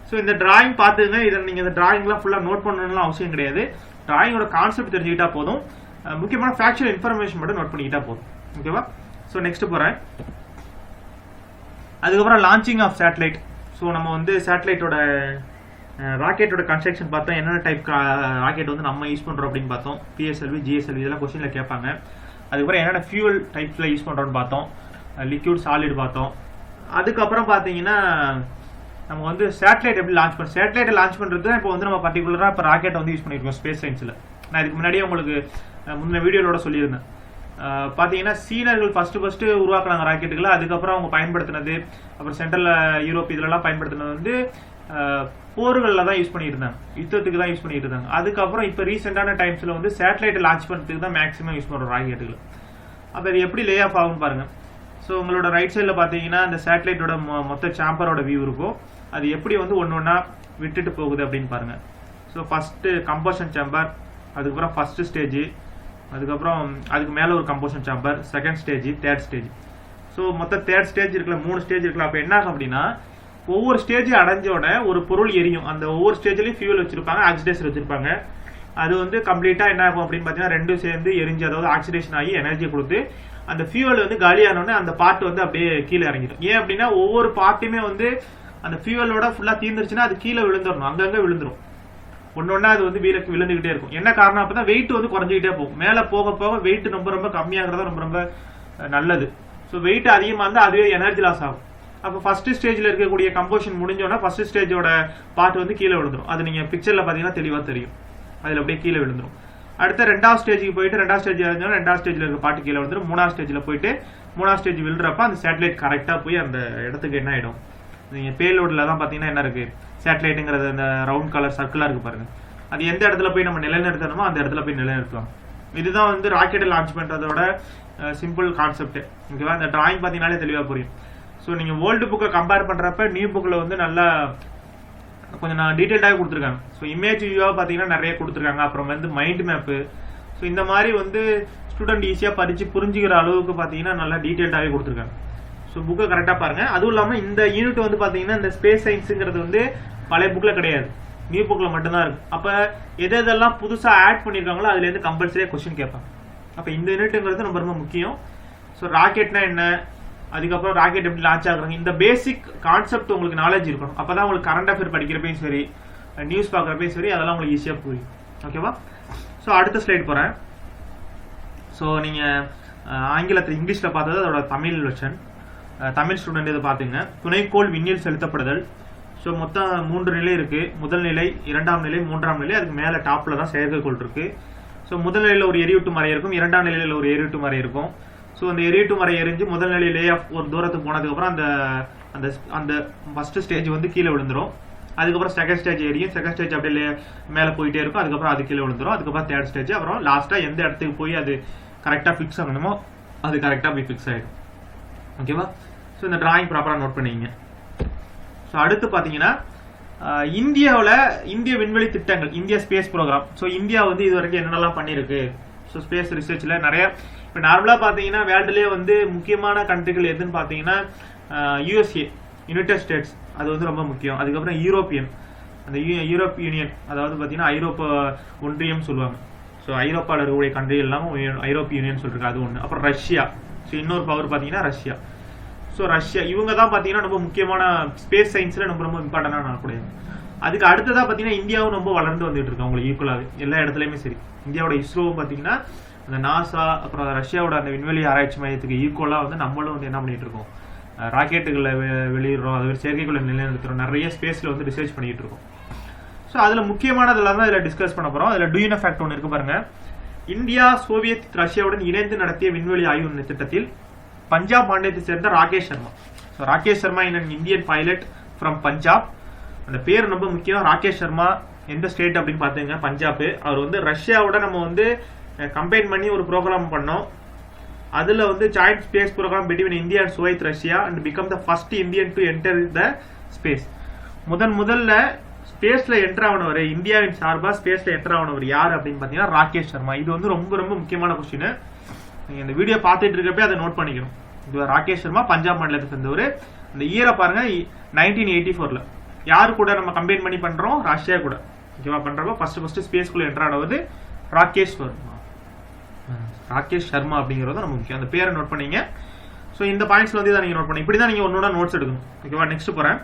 ஸோ இந்த டிராயிங் பார்த்துங்க. இதை நீங்கள் இந்த டிராயிங்லாம் ஃபுல்லாக நோட் பண்ணணும்லாம் அவசியம் கிடையாது. டிராயிங்கோட கான்செப்ட் தெரிஞ்சுக்கிட்டா போதும். முக்கியமான ஃபேக்சுவல் இன்ஃபர்மேஷன் மட்டும் நோட் பண்ணிக்கிட்டா போதும். ஓகேவா? ஸோ நெக்ஸ்ட் போகிறேன். அதுக்கப்புறம் லான்ச்சிங் ஆஃப் சேட்டலைட். ஸோ நம்ம வந்து சேட்டலைட்டோட ராக்கெட்டோட கன்ஸ்ட்ரக்ஷன் பார்த்தோம். என்னென்ன டைப் ராக்கெட் வந்து நம்ம யூஸ் பண்ணுறோம் அப்படின்னு பார்த்தோம். பிஎஸ்எல்வி, ஜிஎஸ்எல்வி இதெல்லாம் கொஸ்டினில் கேட்பாங்க. அதுக்கப்புறம் என்னென்ன ஃபியூவல் டைப்ஸில் யூஸ் பண்ணுறோன்னு பார்த்தோம். லிக்விட், சாலிட் பார்த்தோம். அதுக்கப்புறம் பார்த்தீங்கன்னா நம்ம வந்து சேட்டலைட் எப்படி லான்ச் பண்ணுறோம். சேட்டலைட்டை லான்ச் பண்ணுறது இப்போ வந்து நம்ம பர்டிகுலராக இப்போ ராக்கெட்டை வந்து யூஸ் பண்ணியிருக்கோம் ஸ்பேஸ் சயின்ஸில். நான் இதுக்கு முன்னாடியே உங்களுக்கு முன்ன வீடியோவோட சொல்லியிருந்தேன். பார்த்தீங்கன்னா சீனர்கள் ஃபஸ்ட்டு உருவாக்குறாங்க ராக்கெட்டுகளை. அதுக்கப்புறம் அவங்க பயன்படுத்தினது, அப்புறம் சென்ட்ரல் யூரோப் இதிலலாம் பயன்படுத்தினது வந்து போர்களில் தான் யூஸ் பண்ணிட்டு இருந்தாங்க, யுத்தத்துக்கு தான் யூஸ் பண்ணிட்டு இருந்தாங்க. அதுக்கப்புறம் இப்போ ரீசெண்டான டைம்ஸில் வந்து சேட்டலைட்டை லான்ச் பண்ணுறதுக்கு தான் மேக்ஸிமம் யூஸ் பண்ணுறோம் ராக்கெட்டுகள். அப்போ அது எப்படி லே ஆஃப் ஆகும்னு பாருங்கள். ஸோ உங்களோட ரைட் சைடில் பார்த்தீங்கன்னா அந்த சேட்டலைட்டோட மொத்த சாம்பரோட வியூ இருக்கும். அது எப்படி வந்து ஒன்று ஒன்றா விட்டுட்டு போகுது அப்படின்னு பாருங்கள். ஸோ ஃபஸ்ட்டு கம்போஷன் சேம்பர், அதுக்கப்புறம் ஃபஸ்ட்டு ஸ்டேஜ், அதுக்கப்புறம் அதுக்கு மேலே ஒரு composition chamber, second stage, third stage. So மொத்தம் தேர்ட் ஸ்டேஜ் இருக்குல்ல, 3 ஸ்டேஜ் இருக்குல்ல. அப்போ என்ன ஆகும் அப்படின்னா ஒவ்வொரு ஸ்டேஜ் அடைஞ்சோட ஒரு பொருள் எரியும். அந்த ஒவ்வொரு ஸ்டேஜ்லையும் ஃபியூவல் வச்சிருப்பாங்க, ஆக்சிடைசர் வச்சிருப்பாங்க. அது வந்து கம்ப்ளீட்டாக என்ன ஆகும் அப்படின்னு பார்த்தீங்கன்னா 2 சேர்ந்து எரிஞ்சு, அதாவது ஆக்சிடேஷன் ஆகி எனர்ஜி கொடுத்து அந்த ஃபியூவல் வந்து காலியானோடனே அந்த பார்ட் வந்து அப்படியே கீழே இறங்கிடும். ஏன் அப்படின்னா ஒவ்வொரு பார்ட்டுமே வந்து அந்த ஃபியூவலோட ஃபுல்லாக தீர்ந்துருச்சுன்னா அது கீழே விழுந்துடணும், அங்கங்கே விழுந்துடும். ஒன்னொன்னா அது வந்து விழுந்துகிட்டே இருக்கும். என்ன காரணம்? அப்பதான் வெயிட் வந்து குறைஞ்சிக்கிட்டே போகும். மேல போக போக வெயிட் ரொம்ப ரொம்ப கம்மியாகிறதா ரொம்ப ரொம்ப நல்லது. ஸோ வெயிட் அதிகமாக இருந்தால் அதுவே எனர்ஜி லாஸ் ஆகும். அப்போ ஃபர்ஸ்ட் ஸ்டேஜில் இருக்கக்கூடிய கம்போஷன் முடிஞ்சோன்னா ஃபர்ஸ்ட் ஸ்டேஜோட பார்ட் வந்து கீழே விழுந்துடும். அது நீங்கள் பிக்சரில் பார்த்தீங்கன்னா தெளிவாக தெரியும். அதில் அப்படியே கீழே விழுந்துடும். அடுத்த ரெண்டாவது ஸ்டேஜுக்கு போயிட்டு ரெண்டாவது ஸ்டேஜ் இருந்தாலும் ரெண்டாவது ஸ்டேஜில் இருக்க பாட்டு கீழே விழுந்துடும். மூணாவது ஸ்டேஜில் போயிட்டு மூணாவது ஸ்டேஜ் விழுறப்ப அந்த சேட்டலைட் கரெக்டாக போய் அந்த இடத்துக்கு என்ன ஆகிடும்? நீங்கள் பேலோடில் தான் பார்த்தீங்கன்னா என்ன இருக்குது? சேட்டலைட்டுங்கிறது அந்த ரவுண்ட் கலர் சர்க்கிளாக இருக்குது பாருங்கள். அது எந்த இடத்துல போய் நம்ம நிலைநிறுத்தணுமோ அந்த இடத்துல போய் நிலைநிறுத்துவாங்க. இதுதான் வந்து ராக்கெட்டை லான்ச் பண்ணுறதோட சிம்பிள் கான்செப்ட். ஓகேவா? இந்த டிராயிங் பார்த்தீங்கன்னாலே தெளிவாக புரியும். ஸோ நீங்கள் ஓல்டு புக்கை கம்பேர் பண்ணுறப்ப நியூ புக்கில் வந்து நல்லா கொஞ்சம் நான் டீட்டெயில்டாக கொடுத்துருக்காங்க. ஸோ இமேஜ் வியூவாக பார்த்தீங்கன்னா நிறைய கொடுத்துருக்காங்க. அப்புறம் வந்து மைண்ட் மேப்பு. ஸோ இந்த மாதிரி வந்து ஸ்டூடெண்ட் ஈஸியாக படித்து புரிஞ்சுக்கிற அளவுக்கு பார்த்தீங்கன்னா நல்லா டீட்டெயில்டாகவே கொடுத்துருக்காங்க. ஸோ புக்கை கரெக்டாக பாருங்கள். அதுவும் இல்லாமல் இந்த யூனிட் வந்து பார்த்தீங்கன்னா இந்த ஸ்பேஸ் சயின்ஸுங்கிறது வந்து பழைய புக்கில் கிடையாது, நியூ புக்கில் மட்டும்தான் இருக்குது. அப்போ எதெல்லாம் புதுசாக ஆட் பண்ணியிருக்காங்களோ அதுலேருந்து கம்பல்சரியாக கொஸ்டின் கேட்பாங்க. அப்போ இந்த யூனிட்டுங்கிறது ரொம்ப ரொம்ப முக்கியம். ஸோ ராக்கெட்னா என்ன, அதுக்கப்புறம் ராக்கெட் எப்படி லான்ச் ஆகுறாங்க, இந்த பேசிக் கான்செப்ட் உங்களுக்கு நாலேஜ் இருக்கணும். அப்போ தான் உங்களுக்கு கரண்ட் அஃபேர் படிக்கிறப்பையும் சரி, நியூஸ் பார்க்குறப்பையும் சரி, அதெல்லாம் உங்களுக்கு ஈஸியாக புரியும். ஓகேவா? ஸோ அடுத்த ஸ்லைட் போகிறேன். ஸோ நீங்கள் ஆங்கிலத்தில் இங்கிலீஷில் பார்த்தது அதோட தமிழ் வெர்ஷன். தமிழ் ஸ்டூடெண்ட் இதை பார்த்துங்க. துணைக்கோள் விண்ணில் செலுத்தப்படுதல். ஸோ மொத்தம் 3 நிலை இருக்குது. முதல் நிலை, 2ஆம் நிலை, 3ஆம் நிலை. அதுக்கு மேலே டாப்பில் தான் செயற்கைக்கோள் இருக்குது. ஸோ முதல் நிலையில் ஒரு எரியூட்டு மறை இருக்கும், 2ஆம் நிலையில் ஒரு எரியூட்டு மறை இருக்கும். ஸோ அந்த எரியூட்டு மறை எரிஞ்சு முதல் நிலை லே ஆஃப் ஒரு தூரத்துக்கு போனதுக்கப்புறம் அந்த அந்த அந்த ஃபர்ஸ்ட் ஸ்டேஜ் வந்து கீழே விழுந்துடும். அதுக்கப்புறம் செகண்ட் ஸ்டேஜ் எரியும். செகண்ட் ஸ்டேஜ் அப்படியே மேலே போயிட்டே இருக்கும். அதுக்கப்புறம் அது கீழே விழுந்துடும். அதுக்கப்புறம் தேர்ட் ஸ்டேஜ். அப்புறம் லாஸ்ட்டாக எந்த இடத்துக்கு போய் அது கரெக்டாக ஃபிக்ஸ் ஆகணுமோ அது கரெக்டாக போய் ஃபிக்ஸ் ஆகிடும். ஓகேவா? ஸோ இந்த டிராயிங் ப்ராப்பராக நோட் பண்ணிங்க. ஸோ அடுத்து பார்த்தீங்கன்னா இந்தியாவில் இந்திய விண்வெளி திட்டங்கள், India space program. So India வந்து இது வரைக்கும் என்னென்னலாம் பண்ணியிருக்கு? ஸோ ஸ்பேஸ் ரிசர்ச்சில் நிறைய இப்போ நார்மலாக பார்த்தீங்கன்னா வேர்ல்டுலேயே வந்து முக்கியமான கண்ட்ரிகள் எதுன்னு பார்த்தீங்கன்னா யூஎஸ்ஏ, யுனைடெட் ஸ்டேட்ஸ், அது வந்து ரொம்ப முக்கியம். அதுக்கப்புறம் யூரோப்பியன், அந்த யூரோப் யூனியன், அதாவது பார்த்தீங்கன்னா ஐரோப்பா ஒன்றியம் சொல்லுவாங்க. ஸோ ஐரோப்பாவில் இருக்கக்கூடிய கண்ட்ரி எல்லாம் ஐரோப்பிய யூனியன் சொல்லிருக்கு, அது ஒன்று. அப்புறம் ரஷ்யா. ஸோ இன்னொரு பவர் பார்த்தீங்கன்னா ரஷ்யா. ஸோ ரஷ்யா இவங்க தான் பார்த்தீங்கன்னா ரொம்ப முக்கியமான ஸ்பேஸ் சயின்ஸில் ரொம்ப ரொம்ப இம்பார்ட்டண்டாக நடக்கூடியது. அதுக்கு அடுத்ததாக பார்த்தீங்கன்னா இந்தியாவும் ரொம்ப வளர்ந்து வந்துட்டு இருக்கு அவங்களுக்கு ஈக்குவலாகவே எல்லா இடத்துலையுமே சரி. இந்தியாவோட இஸ்ரோவும் பார்த்தீங்கன்னா அந்த நாசா, அப்புறம் ரஷ்யாவோட அந்த விண்வெளி ஆராய்ச்சி மையத்துக்கு ஈக்குவலாக வந்து நம்மளும் வந்து என்ன பண்ணிட்டு இருக்கோம்? ராக்கெட்டுகளை வெளியிடுறோம், அது செயற்கைக்குள்ள நிலைநிறுத்துறோம், நிறைய ஸ்பேஸில் வந்து ரிசர்ச் பண்ணிட்டு இருக்கோம். ஸோ அதில் முக்கியமானதெல்லாம் தான் இதில் டிஸ்கஸ் பண்ண போகிறோம். அதில் டூயின ஃபேக்ட் ஒன்று இருக்கு பாருங்க. இந்தியா சோவியத் ரஷ்யாவுடன் இணைந்து நடத்திய விண்வெளி ஆய்வு திட்டத்தில் பஞ்சாப் மாநிலத்தை சேர்ந்த Rakesh Sharma. So Rakesh Sharma in Indian pilot from Punjab. அந்த பேர் ரொம்ப முக்கியம். ராகேஷ் சர்மா எந்த ஸ்டேட் அப்படின்னு பார்த்துங்க, பஞ்சாப். அவர் வந்து ரஷ்யாவோட நம்ம வந்து கம்பைன் பண்ணி ஒரு ப்ரோக்ராம் பண்ணோம். அதில் வந்து joint space program between India and Soviet Russia and become the first Indian to enter the space. முதல்ல ஸ்பேஸ்ல என்டர் ஆனவர், இந்தியாவின் சார்பாக ஸ்பேஸ்ல என்டர் ஆனவர் யார் அப்படின்னு பார்த்தீங்கன்னா ராகேஷ் சர்மா. இது வந்து ரொம்ப ரொம்ப முக்கியமான கொஸ்டின். நீங்கள் இந்த வீடியோ பார்த்துட்டு இருக்கப்பே அதை நோட் பண்ணிக்கணும். இது ராகேஷ் சர்மா, பஞ்சாப் மாநிலத்தை சேர்ந்தவர். இந்த இயரை பாருங்க, 1984. யாரு கூட நம்ம கம்பைன் பண்ணி பண்றோம்? ரஷ்யா கூட. ஓகேவா? பண்றப்போ ஃபர்ஸ்ட் ஸ்பேஸ்குள்ள என்டர் ஆனது ராகேஷ் சர்மா. ராகேஷ் சர்மா அப்படிங்கிறது நம்ம முக்கியம். அந்த பேரை நோட் பண்ணீங்க. ஸோ இந்த பாயிண்ட்ஸ்ல வந்து தான் நீங்க நோட் பண்ணி இப்படி தான் நீங்க ஒன்னோட நோட்ஸ் எடுக்கணும். ஓகேவா? நெக்ஸ்ட் போறேன்.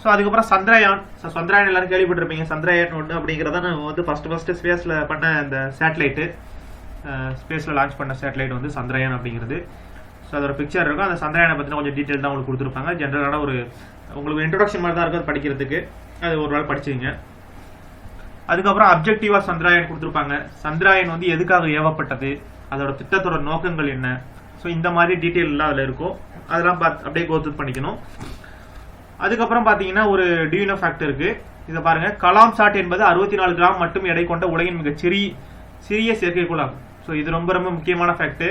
ஸோ அதுக்கப்புறம் சந்திரயான். சந்திரயான் எல்லாரும் கேள்விப்பட்டிருப்பீங்க. சந்திரயான் 1 அப்படிங்கிறத நம்ம வந்து ஃபர்ஸ்ட் ஸ்பேஸ்ல பண்ண அந்த சேட்டலைட்டு, ஸ்பேஸ்ல லான்ச் பண்ண சேட்டலைட் வந்து சந்திரயான் அப்படிங்கிறது. ஸோ அதோட பிக்சர் இருக்கும். அந்த சந்திரயானை பற்றின கொஞ்சம் டீட்டெயில் தான் உங்களுக்கு கொடுத்துருப்பாங்க. ஜென்ரலான ஒரு உங்களுக்கு இன்ட்ரோடக்ஷன் மாதிரி தான் இருக்கும் படிக்கிறதுக்கு. அது ஒரு நாள் படிச்சுங்க. அதுக்கப்புறம் அப்ஜெக்டிவா சந்திரயான் கொடுத்துருப்பாங்க. சந்திரயான் வந்து எதுக்காக ஏவப்பட்டது, அதோட திட்டத்தோட நோக்கங்கள் என்ன. ஸோ இந்த மாதிரி டீட்டெயில் எல்லாம் அதில் இருக்கும். அதெல்லாம் அப்படியே கோத்ரூ பண்ணிக்கணும். அதுக்கப்புறம் பார்த்தீங்கன்னா ஒரு டியூனோ ஃபேக்ட் இருக்கு. இதை பாருங்க. கலாம் சாட் என்பது 64 கிராம் மட்டும் எடை கொண்ட உலகின் மிக சிறிய செயற்கைக்கோள் ஆகும். ஸோ இது ரொம்ப ரொம்ப முக்கியமான ஃபேக்ட்.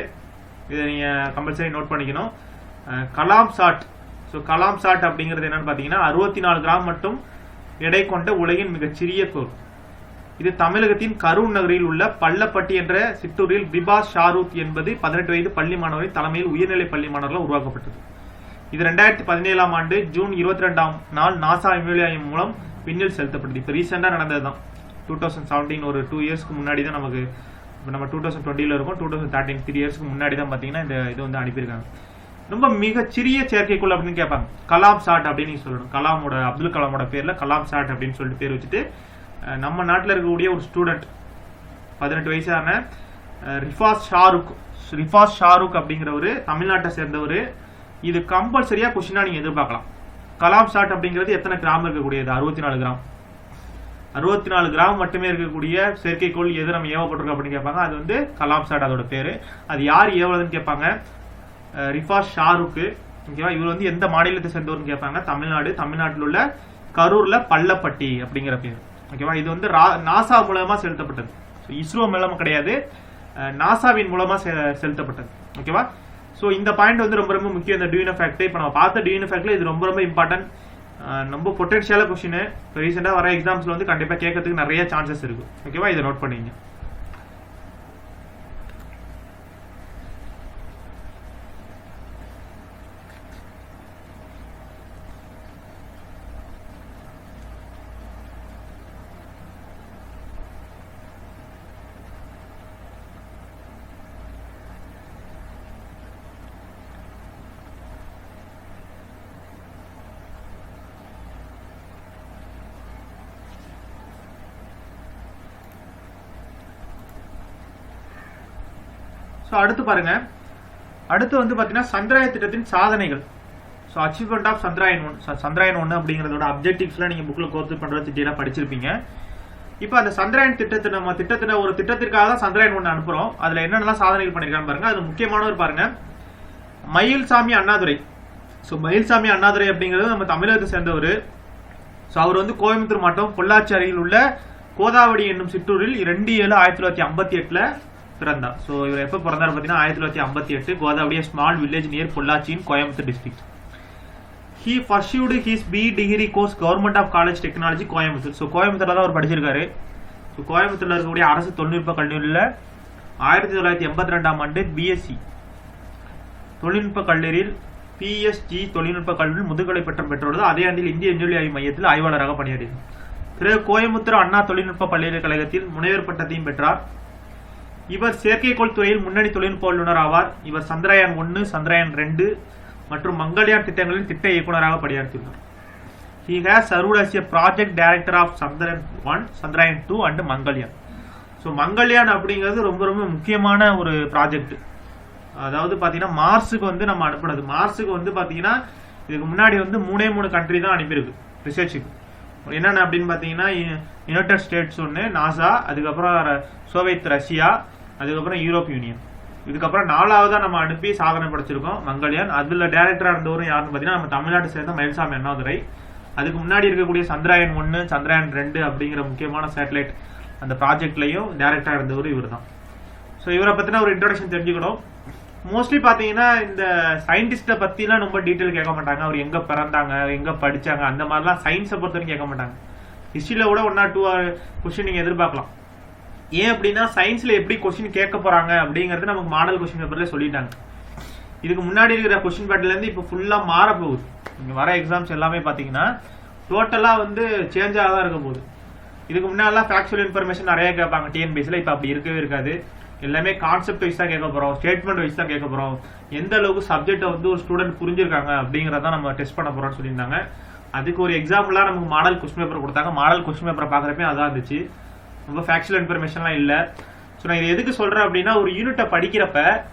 இதை நீங்கள் கம்பல்சரி நோட் பண்ணிக்கணும். Kalamsat. So Kalamsat அப்படிங்கிறது என்னன்னு பார்த்தீங்கன்னா 64 கிராம் மட்டும் எடை கொண்ட உலகின் மிகச்சிறிய கோள். இது தமிழகத்தின் கரூர் நகரில் உள்ள பள்ளப்பட்டி என்ற சிற்றூரில் ரிபாஸ் ஷாரூத் என்பது 18 வயது பள்ளி மாணவரின் தலைமையில் உயர்நிலை பள்ளி மாணவர்களால் உருவாக்கப்பட்டது. இது 2017ஆம் ஆண்டு ஜூன் 22ஆம் நாள் நாசா விண்வெளி ஆய்வு மூலம் விண்ணில் செலுத்தப்பட்டது. இப்போ ரீசெண்டாக நடந்தது தான். 2017 ஒரு 2 இயர்ஸ்க்கு முன்னாடி தான் நமக்கு. இப்போ நம்ம 2020ல் இருக்கோம். 2013 3 இயர்ஸ்க்கு முன்னாடி தான் பார்த்தீங்கன்னா இந்த இது வந்து அனுப்பியிருக்காங்க. ரொம்ப மிகச்சிறிய செயற்கைக்கோள் அப்படின்னு கேட்பாங்க. கலாம் சாட் அப்படின்னு நீங்க சொல்லணும். கலாமோட அப்துல் கலாமோட பேர்ல கலாம் சாட் அப்படின்னு சொல்லிட்டு பேர் வச்சுட்டு நம்ம நாட்டில் இருக்கக்கூடிய ஒரு ஸ்டூடெண்ட் 18 வயசான ரிஃபாஸ் ஷாருக் அப்படிங்கிறவர், தமிழ்நாட்டை சேர்ந்தவர். இது கம்பல்சரியா கொஸ்டினா நீங்க எதிர்பார்க்கலாம். கலாம் சாட் அப்படிங்கிறது எத்தனை கிராம் இருக்கக்கூடியது? 64 கிராம். 64 கிராம் மட்டுமே இருக்கக்கூடிய செயற்கைக்கோள் எது நம்ம ஏவப்பட்டிருக்கோம் அப்படின்னு கேட்பாங்க. அது வந்து கலாம் சாட் அதோட பேரு. அது யார் ஏவலதுன்னு கேட்பாங்க. ரிஃபாஸ் ஷாருக்கு. ஓகேவா? இவர் வந்து எந்த மாநிலத்தை சேர்ந்தவர்னு கேட்பாங்க. தமிழ்நாட்டில் உள்ள கரூர்ல பள்ளப்பட்டி அப்படிங்கிற பேர். ஓகேவா? இது வந்து நாசா மூலமா செலுத்தப்பட்டது. இஸ்ரோ மூலமா கிடையாது, நாசாவின் மூலமா செலுத்தப்பட்டது. ஓகேவா? ஸோ இந்த பாயிண்ட் வந்து ரொம்ப ரொம்ப முக்கியம். இந்த டியூனோ ஃபேக்ட் இப்போ நம்ம பார்த்த டியூனோ ஃபேக்ட்ல இது ரொம்ப ரொம்ப இம்பார்ட்டன்ட். ரொம்ப பொட்டன்ஷியலான கொஸ்டின். இப்போ ரீசெண்டாக வர எக்ஸாம்ஸ்ல வந்து கண்டிப்பாக கேட்கறதுக்கு நிறைய சான்சஸ் இருக்கு. ஓகேவா? இதை நோட் பண்ணிங்க. ஸோ அடுத்து பாருங்க, அடுத்து வந்து பார்த்தீங்கன்னா சந்திராயன் திட்டத்தின் சாதனைகள். ஸோ அச்சீவ்மெண்ட் ஆஃப் சந்திராயன் 1 அப்படிங்கிறதோட அப்ஜெக்டிவ்ஸ்லாம் நீங்கள் புக்கில் கோர்த்து பண்ணுறது டீட்டெயிலாக படிச்சிருப்பீங்க. இப்போ அந்த சந்திராயன் திட்டத்தை ஒரு திட்டத்திற்காக தான் சந்திராயன் 1 அனுப்புகிறோம். அதில் என்னென்னலாம் சாதனைகள் பண்ணியிருக்கான்னு பாருங்க. அது முக்கியமானவர் பாருங்க, மயில்சாமி அண்ணாதுரை. ஸோ மயில்சாமி அண்ணாதுரை அப்படிங்கிறது நம்ம தமிழகத்தை சேர்ந்தவர். ஸோ அவர் வந்து கோயம்புத்தூர் மாவட்டம் பொள்ளாச்சி அருகில் உள்ள கோதாவடி என்னும் சிற்றூரில் 2/7/1958 பிறந்தார். ஸோ இவர் எப்போ பிறந்தார் பார்த்தீங்கன்னா 1958, Kodhavadi small village near Pollachi in Coimbatore district. He pursued his BE degree course Government of College Technology Coimbatore. So கோயம்புத்தூர்ல தான் அவர் படிச்சிருக்காரு. ஸோ கோயம்புத்தூர்ல இருக்கக்கூடிய அரசு தொழில்நுட்ப கல்லூரியில் 1982ஆம் ஆண்டு பிஎஸ்சி தொழில்நுட்ப கல்லூரியில் PSG தொழில்நுட்ப கல்லூரியில் முதுகலை பட்டம் பெற்றுள்ளது. அதே ஆண்டில் இந்திய விண்வெளி ஆய்வு மையத்தில் ஆய்வாளராக பணியாற்றினார். பிறகு கோயம்புத்தூர் அண்ணா தொழில்நுட்ப பல்கலைக்கழகத்தில் முனைவர் பட்டத்தையும் பெற்றார். இவர் செயற்கைக்கோள் துறையில் முன்னணி தொழில்நுட்ப வல்லுநர் ஆவார். இவர் சந்திராயன் 1, சந்திராயன் 2 மற்றும் மங்கள்யான் திட்டங்களில் திட்ட இயக்குநராக பணியாற்றியுள்ளார். He has served as a project director of Chandrayaan 1, Chandrayaan 2 and Mangalyaan. So Mangalyaan அப்படிங்கிறது ரொம்ப ரொம்ப முக்கியமான ஒரு ப்ராஜெக்ட். அதாவது பார்த்தீங்கன்னா மார்ஸுக்கு வந்து நம்ம அனுப்புனது. மார்ஸுக்கு வந்து பார்த்தீங்கன்னா இதுக்கு முன்னாடி வந்து 3 கண்ட்ரி தான் அனுப்பியிருக்கு ரிசர்ச்சுக்கு. என்னென்ன அப்படின்னு பார்த்தீங்கன்னா யுனைடெட் ஸ்டேட்ஸ் ஒன்று, நாசா, அதுக்கப்புறம் சோவியத் ரஷ்யா, அதுக்கப்புறம் யூரோப் யூனியன். இதுக்கப்புறம் 4ஆவதா நம்ம அனுப்பி சாதனை படைச்சிருக்கோம் மங்கள்யான். அதுல டைரக்டரா இருந்தவரும் யாருன்னு பார்த்தீங்கன்னா நம்ம தமிழ்நாட்டை சேர்ந்த மயில்சாமி அண்ணாதுரை. அதுக்கு முன்னாடி இருக்கக்கூடிய சந்திராயன் 1, சந்திராயன் 2 அப்படிங்கிற முக்கியமான சேட்டலைட் அந்த ப்ராஜெக்ட்லையும் டைரக்டரா இருந்தவர் இவர் தான். ஸோ இவரை பத்தின ஒரு இன்ட்ரோடக்ஷன் தெரிஞ்சுக்கணும். மோஸ்ட்லி பார்த்தீங்கன்னா இந்த சயின்டிஸ்ட்டை பற்றிலாம் ரொம்ப டீட்டெயில் கேட்க மாட்டாங்க. அவர் எங்கே பிறந்தாங்க, எங்கே படித்தாங்க, அந்த மாதிரிலாம் சயின்ஸை பொறுத்தவரைக்கும் கேட்க மாட்டாங்க. ஹிஸ்ட்ரியில் கூட 1 or 2 கொஸ்டின் நீங்கள் எதிர்பார்க்கலாம். ஏன் அப்படின்னா சயின்ஸில் எப்படி கொஸ்டின் கேட்க போகிறாங்க அப்படிங்கிறது நமக்கு மாடல் கொஸ்டின் பேப்பரில் சொல்லிட்டாங்க. இதுக்கு முன்னாடி இருக்கிற கொஸ்டின் பேட்டர்லேருந்து இப்போ ஃபுல்லாக மாற போகுது. இங்கே வர எக்ஸாம்ஸ் எல்லாமே பார்த்தீங்கன்னா டோட்டலாக வந்து சேஞ்சாக தான் இருக்க போகுது. இதுக்கு முன்னாடிலாம் ஃபேக்சுவல் இன்ஃபர்மேஷன் நிறைய கேட்பாங்க டிஎன்பிஎஸ்சியில். இப்போ அப்படி இருக்கவே இருக்காது. எல்லாமே கான்செப்ட் வைஸ் தான் கேட்க போகிறோம், ஸ்டேட்மெண்ட் வைஸ் தான் கேட்க போகிறோம். எந்த அளவுக்கு சப்ஜெக்டை வந்து ஒரு ஸ்டூடெண்ட் புரிஞ்சிருக்காங்க அப்படிங்கிறத நம்ம டெஸ்ட் பண்ண போகிறோம்னு சொல்லியிருந்தாங்க. அதுக்கு ஒரு எக்ஸாம்பிளாக நமக்கு மாடல் கொஸ்டின் பேப்பர் கொடுத்தாங்க. மாடல் கொஸ்டின் பேப்பரை பார்க்குறப்பே அதான் இருந்துச்சு. ரொம்ப ஃபேக்சுவல் இன்ஃபர்மேஷன்லாம் இல்லை. ஸோ நான் இது எதுக்கு சொல்கிறேன் அப்படின்னா ஒரு யூனிட்டை படிக்கிறப்ப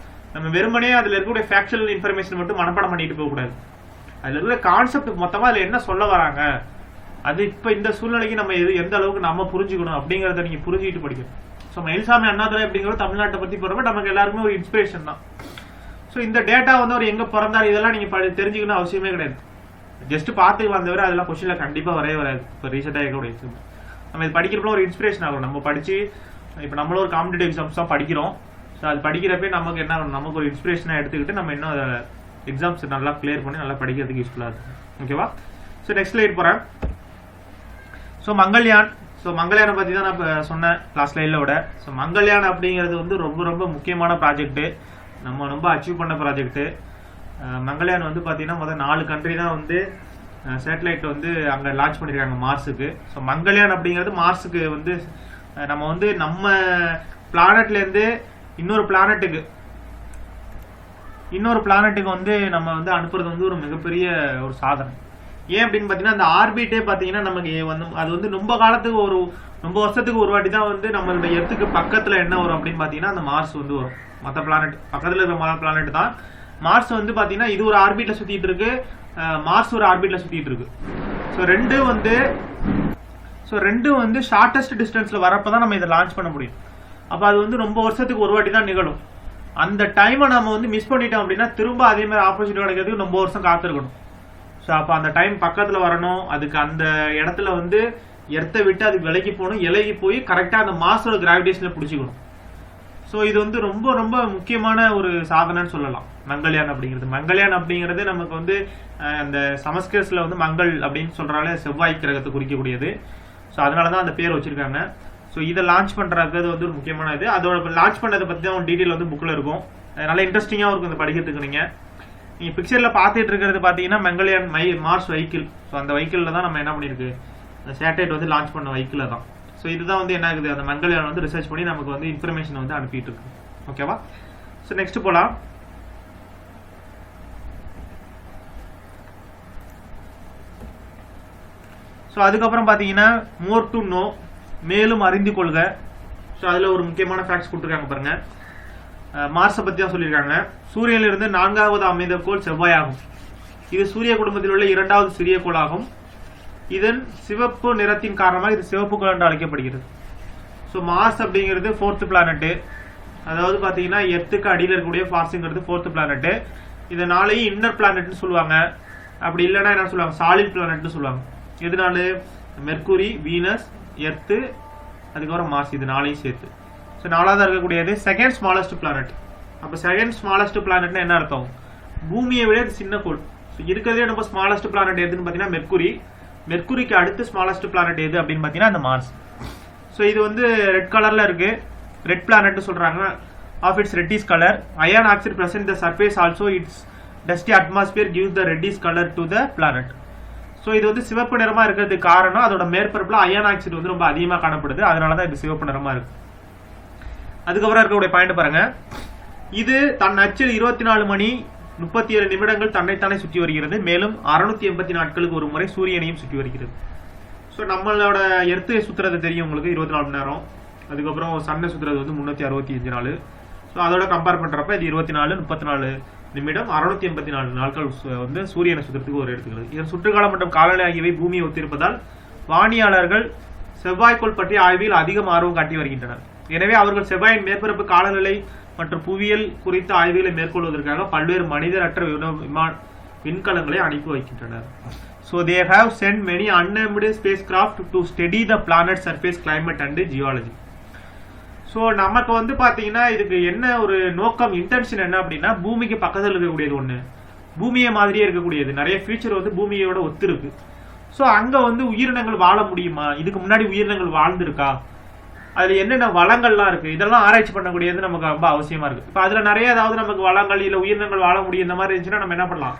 நம்ம வெறுமனே அதில் இருக்கக்கூடிய ஃபேக்சுவல் இன்ஃபர்மேஷன் மட்டும் மனப்பாடம் பண்ணிட்டு போகக்கூடாது. அதில் இருக்கிற கான்செப்ட் மொத்தமாக அதில் என்ன சொல்ல வராங்க, அது இப்போ இந்த சூழ்நிலைக்கு நம்ம எந்த அளவுக்கு நம்ம புரிஞ்சுக்கணும் அப்படிங்கிறத நீங்கள் புரிஞ்சுக்கிட்டு படிக்கணும். ஸோ மயில்சாமி அண்ணாதுரை அப்படிங்கிறது தமிழ்நாட்டை பற்றி போகிறப்ப நமக்கு எல்லாருக்குமே ஒரு இன்ஸ்பிரேஷன் தான். ஸோ இந்த டேட்டா வந்து அவர் எங்கே பிறந்தார் இதெல்லாம் நீங்கள் தெரிஞ்சுக்கணும் அவசியமே கிடையாது. ஜஸ்ட் பார்த்து வந்தவரை அதெல்லாம் கொஸ்டினில் கண்டிப்பாக வரவே வராது. இப்போ ரீசெண்டாக இருக்கக்கூடிய எக்ஸாம் நம்ம இது படிக்கிறப்போ ஒரு இன்ஸ்பிரேஷன் ஆகும். நம்ம படித்து இப்போ நம்மளும் ஒரு காம்படிட்டிவ் எக்ஸாம்ஸ் தான் படிக்கிறோம். ஸோ அது படிக்கிறப்பே நமக்கு என்ன நமக்கு ஒரு இன்ஸ்பிரேஷனாக எடுத்துக்கிட்டு நம்ம இன்னும் அதை எக்ஸாம்ஸ் நல்லா கிளியர் பண்ணி நல்லா படிக்கிறதுக்கு யூஸ்ஃபுல்லாக இருக்கும். ஓகேவா? ஸோ நெக்ஸ்ட் ஸ்லைட் போகிறேன். ஸோ மங்கள்யானை பற்றி தான் நான் இப்போ சொன்னேன் லாஸ்ட் ஸ்லைடில் விட. ஸோ மங்கள்யான் அப்படிங்கிறது வந்து ரொம்ப ரொம்ப முக்கியமான ப்ராஜெக்ட்டு, நம்ம ரொம்ப அச்சீவ் பண்ண ப்ராஜெக்ட்டு. மங்கள்யான் வந்து பார்த்தீங்கன்னா முதல் 4 கண்ட்ரி தான் வந்து சேட்டலைட் வந்து அங்கே லான்ச் பண்ணியிருக்காங்க மார்ஸுக்கு. ஸோ மங்கள்யான் அப்படிங்கிறது மார்ஸுக்கு வந்து நம்ம பிளானட்லேருந்து இன்னொரு பிளானட்டுக்கு இன்னொரு பிளானட்டுக்கு வந்து நம்ம வந்து அனுப்புறது வந்து ஒரு மிகப்பெரிய ஒரு சாதனை. ஏன் அப்படின்னு பார்த்தீங்கன்னா அந்த ஆர்பிட்டே பார்த்தீங்கன்னா நமக்கு வந்து அது வந்து ரொம்ப காலத்துக்கு ரொம்ப வருஷத்துக்கு ஒரு வாட்டி தான் வந்து நம்மளுடைய எர்த்துக்கு பக்கத்தில் என்ன வரும் அப்படின்னு பார்த்தீங்கன்னா அந்த மார்ஸ் வந்து வரும். மற்ற பிளானட் பக்கத்தில் இருக்கிற பிளானட் தான். மார்ஸ் வந்து பார்த்தீங்கன்னா இது ஒரு ஆர்பிட்ல சுற்றிட்டு இருக்கு, மார்ஸ் ஒரு ஆர்பிட்ல சுற்றிட்டு இருக்கு. ஸோ ரெண்டும் வந்து ஷார்டஸ்ட் டிஸ்டன்ஸில் வரப்போ தான் நம்ம இதை லான்ச் பண்ண முடியும். அப்போ அது வந்து ரொம்ப வருஷத்துக்கு ஒரு வாட்டி தான் நிகழும். அந்த டைமை நம்ம வந்து மிஸ் பண்ணிட்டோம் அப்படின்னா திரும்ப அதே மாதிரி ஆப்பர்ச்சுனிட்டி கிடைக்கிறதுக்கு ரொம்ப வருஷம் காத்திருக்கணும். ஸோ அப்போ அந்த டைம் பக்கத்தில் வரணும், அதுக்கு அந்த இடத்துல வந்து எர்த்தை விட்டு அதுக்கு விலகி போகணும், இலகி போய் கரெக்டாக அந்த மார்ஸோட கிராவிடேஷனில் பிடிச்சிக்கணும். ஸோ இது வந்து ரொம்ப ரொம்ப முக்கியமான ஒரு சாதனைன்னு சொல்லலாம் மங்கள்யான் அப்படிங்கிறது. மங்கள்யான் அப்படிங்கிறது நமக்கு வந்து அந்த சமஸ்கிருதத்தில் வந்து மங்கள் அப்படின்னு சொல்கிறாலே செவ்வாய் கிரகத்தை குறிக்கக்கூடியது. ஸோ அதனால தான் அந்த பேர் வச்சிருக்காங்க. ஸோ இதை லான்ச் பண்ணுறது வந்து ஒரு முக்கியமான இது. அதோட லான்ச் பண்ணதை பற்றி தான் டீட்டெயில் வந்து புக்கில் இருக்கும். நல்லா இன்ட்ரெஸ்டிங்காகவும் இருக்கும் இந்த படிக்கிறதுக்கு. நீங்கள் பிக்சரில் பார்த்துட்டு இருக்கிறது பார்த்தீங்கன்னா மங்கள்யான் மார்ஸ் வெஹிக்கிள். ஸோ அந்த வெஹிக்கிளில் தான் நம்ம என்ன பண்ணியிருக்கு, அந்த சேட்டலைட் வந்து லான்ச் பண்ண வெஹிக்கிளில் தான். ஸோ இதுதான் வந்து என்ன ஆகுது, அந்த மங்கள்யான் வந்து ரிசர்ச் பண்ணி நமக்கு வந்து இன்ஃபர்மேஷன் வந்து அனுப்பிட்டு இருக்கு. ஓகேவா? ஸோ நெக்ஸ்ட் போகலாம். ஸோ அதுக்கப்புறம் பார்த்தீங்கன்னா மோர் டு நோ, மேலும் அறிந்து கொள்க. ஸோ அதில் ஒரு முக்கியமான ஃபேக்ட்ஸ் கொடுத்துருக்காங்க பாருங்க. மார்ஸை பற்றி தான் சொல்லியிருக்காங்க. சூரியனிலிருந்து 4வது அமைந்த கோள் செவ்வாய் ஆகும். இது சூரிய குடும்பத்தில் உள்ள 2வது சிறிய கோள் ஆகும். இதன் சிவப்பு நிறத்தின் காரணமாக இது சிவப்பு கோள் என்று அழைக்கப்படுகிறது. ஸோ மார்ஸ் அப்படிங்கிறது 4th பிளானட்டு. அதாவது பார்த்தீங்கன்னா எர்த்துக்கு அடியில் இருக்கக்கூடிய மார்ஸுங்கிறது 4th பிளானட்டு. இதனாலேயே இன்னர் பிளானட்னு சொல்லுவாங்க. அப்படி இல்லைன்னா என்ன சொல்லுவாங்க, சாலிட் பிளானட்னு சொல்லுவாங்க. எதனால? மெர்க்குரி, வீனஸ், எர்த்து, அதுக்கப்புறம் மார்ஸ், இது 4ஐயும் சேர்த்து. ஸோ 4வது இருக்கக்கூடியது செகண்ட் ஸ்மாலஸ்ட் பிளானட். அப்போ செகண்ட் ஸ்மாலஸ்ட் பிளானட்னா என்ன அர்த்தம்? பூமியை விட சின்ன கோள். ஸோ இருக்கிறதே ரொம்ப ஸ்மாலஸ்ட் பிளானட் எதுன்னு பார்த்தீங்கன்னா மெர்க்குரி. மெர்க்குரிக்கு அடுத்து ஸ்மாலஸ்ட் பிளானட் எது அப்படின்னு பார்த்தீங்கன்னா அந்த மார்ஸ். ஸோ இது வந்து ரெட் கலரில் இருக்கு, ரெட் பிளானட் சொல்றாங்க. Of its reddish colour, iron oxide present the surface also its dusty atmosphere gives the reddish colour to the planet. So இது வந்து சிவப்பு நிறமா இருக்கிறதுக்கு காரணம் அதோட மேற்பரப்புல அயன் ஆக்சைடு வந்து ரொம்ப அதிகமாக காணப்படுது, அதனால தான் இது சிவப்பு நிறமா இருக்கு. அதுக்கப்புறம் இருக்கக்கூடிய பாயிண்ட் பாருங்க. இது தன் அச்சில் 24 மணி 37 நிமிடங்கள் தன்னைத்தானே சுற்றி வருகிறது. மேலும் 680 நாட்களுக்கு ஒரு முறை சூரியனையும் சுற்றி வருகிறது. ஸோ நம்மளோட எர்த்து சுற்றுறது தெரியும் உங்களுக்கு 24 மணி நேரம். அதுக்கப்புறம் சன்னை சுற்றுறது வந்து 365 நாள். ஸோ அதோட கம்பேர் பண்ணுறப்ப இது 24, 34 நிமிடம் 684 நாட்கள் வந்து சூரியனை சுற்றுறதுக்கு ஒரு எடுத்துக்கிறது. இதன் சுற்றுக்காலம் மற்றும் காலநிலை ஆகியவை பூமியை ஒத்திருப்பதால் வானியாளர்கள் செவ்வாய்க்கோள் பற்றிய ஆய்வில் அதிகம் ஆர்வம் காட்டி வருகின்றனர். எனவே அவர்கள் செவ்வாயின் மேற்பரப்பு காலநிலை மற்றும் புவியியல் குறித்த ஆய்வுகளை மேற்கொள்வதற்காக பல்வேறு மனிதரற்ற விண்கலங்களை அனுப்பி வைக்கின்றனர். So they have sent many unnamed spacecraft to study the planet's surface, climate and geology. So நமக்கு வந்து பார்த்தீங்கன்னா இதுக்கு என்ன ஒரு நோக்கம், இன்டென்ஷன் என்ன அப்படின்னா பூமிக்கு பக்கத்தில் இருக்கக்கூடியது ஒன்று, பூமியை மாதிரியே இருக்கக்கூடியது, நிறைய ஃபியூச்சர் வந்து பூமியோட ஒத்து இருக்கு. ஸோ அங்கே வந்து உயிரினங்கள் வாழ முடியுமா, இதுக்கு முன்னாடி உயிரினங்கள் வாழ்ந்துருக்கா, அதில் என்னென்ன வளங்கள்லாம் இருக்குது, இதெல்லாம் ஆராய்ச்சி பண்ணக்கூடியது நமக்கு ரொம்ப அவசியமாக இருக்குது. இப்போ அதில் நிறைய ஏதாவது நமக்கு வளங்கள் இல்லை உயிரினங்கள் வாழ முடியும் இந்த மாதிரி இருந்துச்சுன்னா நம்ம என்ன பண்ணலாம்,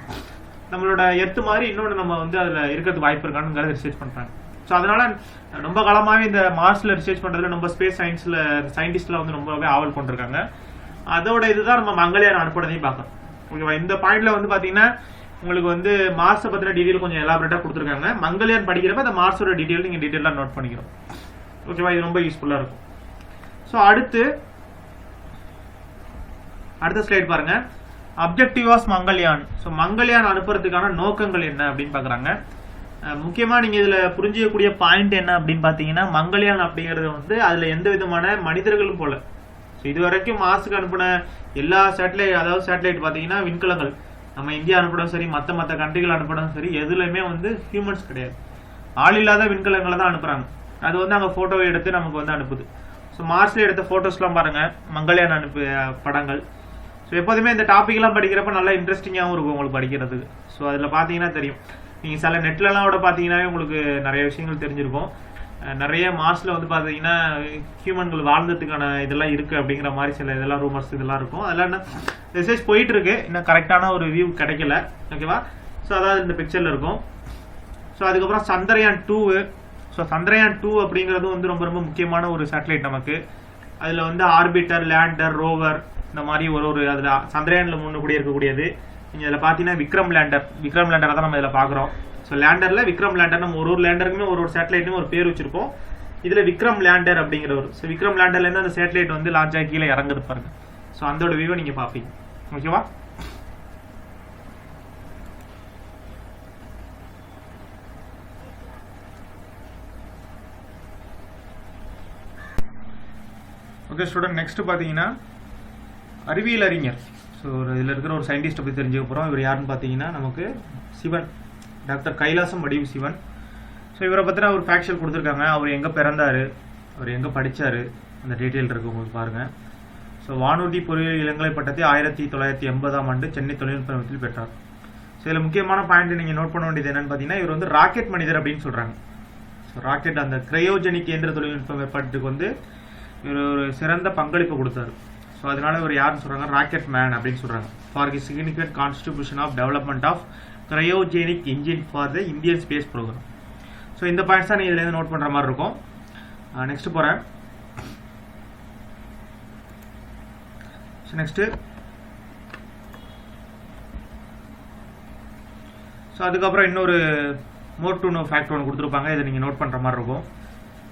நம்மளோட எர்த்து மாதிரி இன்னொன்று நம்ம வந்து அதில் இருக்கிறதுக்கு வாய்ப்பு இருக்கானுங்கிறத ரிசர்ச் பண்ணுறாங்க. ஸோ அதனால ரொம்ப காலமாகவே இந்த மார்ஸில் ரிசர்ச் பண்ணுறதுல நம்ம ஸ்பேஸ் சயின்ஸில் சயின்டிஸ்ட்லாம் வந்து ரொம்பவே ஆவல் கொண்டிருக்காங்க. அதோட இதுதான் நம்ம மங்கள்யான் அனுப்புறதையும் பார்க்கணும். ஓகேவா? இந்த பாயிண்ட்ல வந்து பார்த்தீங்கன்னா உங்களுக்கு வந்து மார்ஸை பற்றின டீட்டெயில் கொஞ்சம் எலாபரேட்டாக கொடுத்துருக்காங்க. மங்கள்யான் படிக்கிறப்ப அந்த மார்ஸோட டீட்டெயில் நீங்கள் டீட்டெயிலாக நோட் பண்ணிக்கிறோம். ஓகேவா? இது ரொம்ப யூஸ்ஃபுல்லாக இருக்கும். ஸோ அடுத்த ஸ்லைட் பாருங்க. Objective of Mangalyaan. So Mangalyaan அனுப்புறதுக்கான நோக்கங்கள் என்ன அப்படின்னு பார்க்குறாங்க. முக்கியமாக நீங்கள் இதில் புரிஞ்சிக்கக்கூடிய பாயிண்ட் என்ன அப்படின்னு பார்த்தீங்கன்னா மங்கள்யான் அப்படிங்கிறது வந்து அதில் எந்த விதமான மனிதர்களும் போல. ஸோ இது வரைக்கும் மார்ஸுக்கு அனுப்பின எல்லா சேட்டலைட் பார்த்தீங்கன்னா விண்கலங்கள், நம்ம இந்தியா அனுப்பணும் சரி, மற்ற கண்ட்ரிகள் அனுப்பணும் சரி, எதுலையுமே வந்து ஹியூமன்ஸ் கிடையாது, ஆள் இல்லாத விண்கலங்களை தான் அனுப்புகிறாங்க. அது வந்து அங்கே ஃபோட்டோவை எடுத்து நமக்கு வந்து அனுப்புது. ஸோ மார்ஸில் எடுத்த ஃபோட்டோஸ்லாம் பாருங்கள், மங்கள்யான் படங்கள். ஸோ எப்போதுமே இந்த டாப்பிக்லாம் படிக்கிறப்ப நல்லா இன்ட்ரெஸ்டிங்காகவும் இருக்கும் உங்களுக்கு படிக்கிறதுக்கு. ஸோ அதில் பார்த்தீங்கன்னா தெரியும், நீங்கள் சில நெட்லலாம் கூட பார்த்தீங்கன்னாவே உங்களுக்கு நிறைய விஷயங்கள் தெரிஞ்சிருக்கும். நிறைய மார்ஸில் வந்து பார்த்தீங்கன்னா ஹியூமன்கள் வாழ்ந்ததுக்கான இதெல்லாம் இருக்குது அப்படிங்கிற மாதிரி சில இதெல்லாம் ரூமர்ஸ் இதெல்லாம் இருக்கும். அதெல்லாம் என்ன ரிசர்ச் போயிட்டு இருக்கு, இன்னும் கரெக்டான ஒரு வியூ கிடைக்கல. ஓகேவா? ஸோ அதாவது இந்த பிக்சரில் இருக்கும். ஸோ அதுக்கப்புறம் சந்திரயான் 2. ஸோ சந்திரயான் 2 அப்படிங்கிறது வந்து ரொம்ப ரொம்ப முக்கியமான ஒரு சேட்டலைட் நமக்கு. அதில் வந்து ஆர்பிட்டர், லேண்டர், ரோவர், இந்த மாதிரி ஒரு அதில் சந்திரயானில் முன்னக்கூடிய இருக்கக்கூடியது. நீங்கள் இதில் பார்த்தீங்கன்னா விக்ரம் லேண்டரை தான் நம்ம இதில் பார்க்குறோம். ஸோ லேண்டரில் விக்ரம் லேண்டர் நம்ம ஒரு லேண்டருக்குமே ஒரு சேட்டலைட்டுமே ஒரு பேர் வச்சிருப்போம். இதில் விக்ரம் லேண்டர் அப்படிங்கிறவர். ஸோ விக்ரம் லேண்டர்லேருந்து அந்த சேட்டலைட் வந்து லான்ச் ஆகி கீழே இறங்குது பாருங்க. ஸோ அதோட வியூவை நீங்கள் பார்ப்பீங்க. ஓகேவா? ஓகே ஸ்டூடெண்ட், நெக்ஸ்ட் பார்த்தீங்கன்னா அறிவியல் அறிஞர். ஸோ இதில் இருக்கிற ஒரு சயின்டிஸ்ட்டை பற்றி தெரிஞ்சுக்க போகிறோம். இவர் யாருன்னு பார்த்தீங்கன்னா நமக்கு சிவன், டாக்டர் கைலாசம் வடிவு சிவன். ஸோ இவரை பற்றின ஒரு ஃபேக்சுவல் கொடுத்துருக்காங்க. அவர் எங்கே பிறந்தார், அவர் எங்கே படித்தார், அந்த டீட்டெயில் இருக்கு உங்களுக்கு பாருங்கள். ஸோ வானூர்தி பொறியியல் இளங்கலை பட்டத்தை 1980ஆம் ஆண்டு சென்னை தொழில்நுட்ப நிறுவனத்தில் பெற்றார். ஸோ இதில் முக்கியமான பாயிண்ட் நீங்கள் நோட் பண்ண வேண்டியது என்னன்னு பார்த்தீங்கன்னா, இவர் வந்து ராக்கெட் மனிதர் அப்படின்னு சொல்கிறாங்க. ஸோ ராக்கெட் அந்த கிரையோஜெனிக் கேந்திர தொழில்நுட்ப மேம்பாட்டுக்கு வந்து இவர் ஒரு சிறந்த பங்களிப்பு கொடுத்தாரு. ஸோ அதனால இவர் யாருன்னு சொல்கிறாங்க, ராக்கெட் மேன் அப்படின்னு சொல்கிறாங்க. For the significant contribution of development of cryogenic engine for the Indian space program. So இந்த பாயிண்ட்ஸ் தான் நீங்கள் இதில் நோட் பண்ணுற மாதிரி இருக்கும். நெக்ஸ்ட் போகிறேன். ஸோ நெக்ஸ்ட்டு ஸோ அதுக்கப்புறம் இன்னொரு மோர் டு நோ ஃபேக்ட் ஒன்று கொடுத்துருப்பாங்க. இதை நீங்கள் நோட் பண்ணுற மாதிரி இருக்கும்.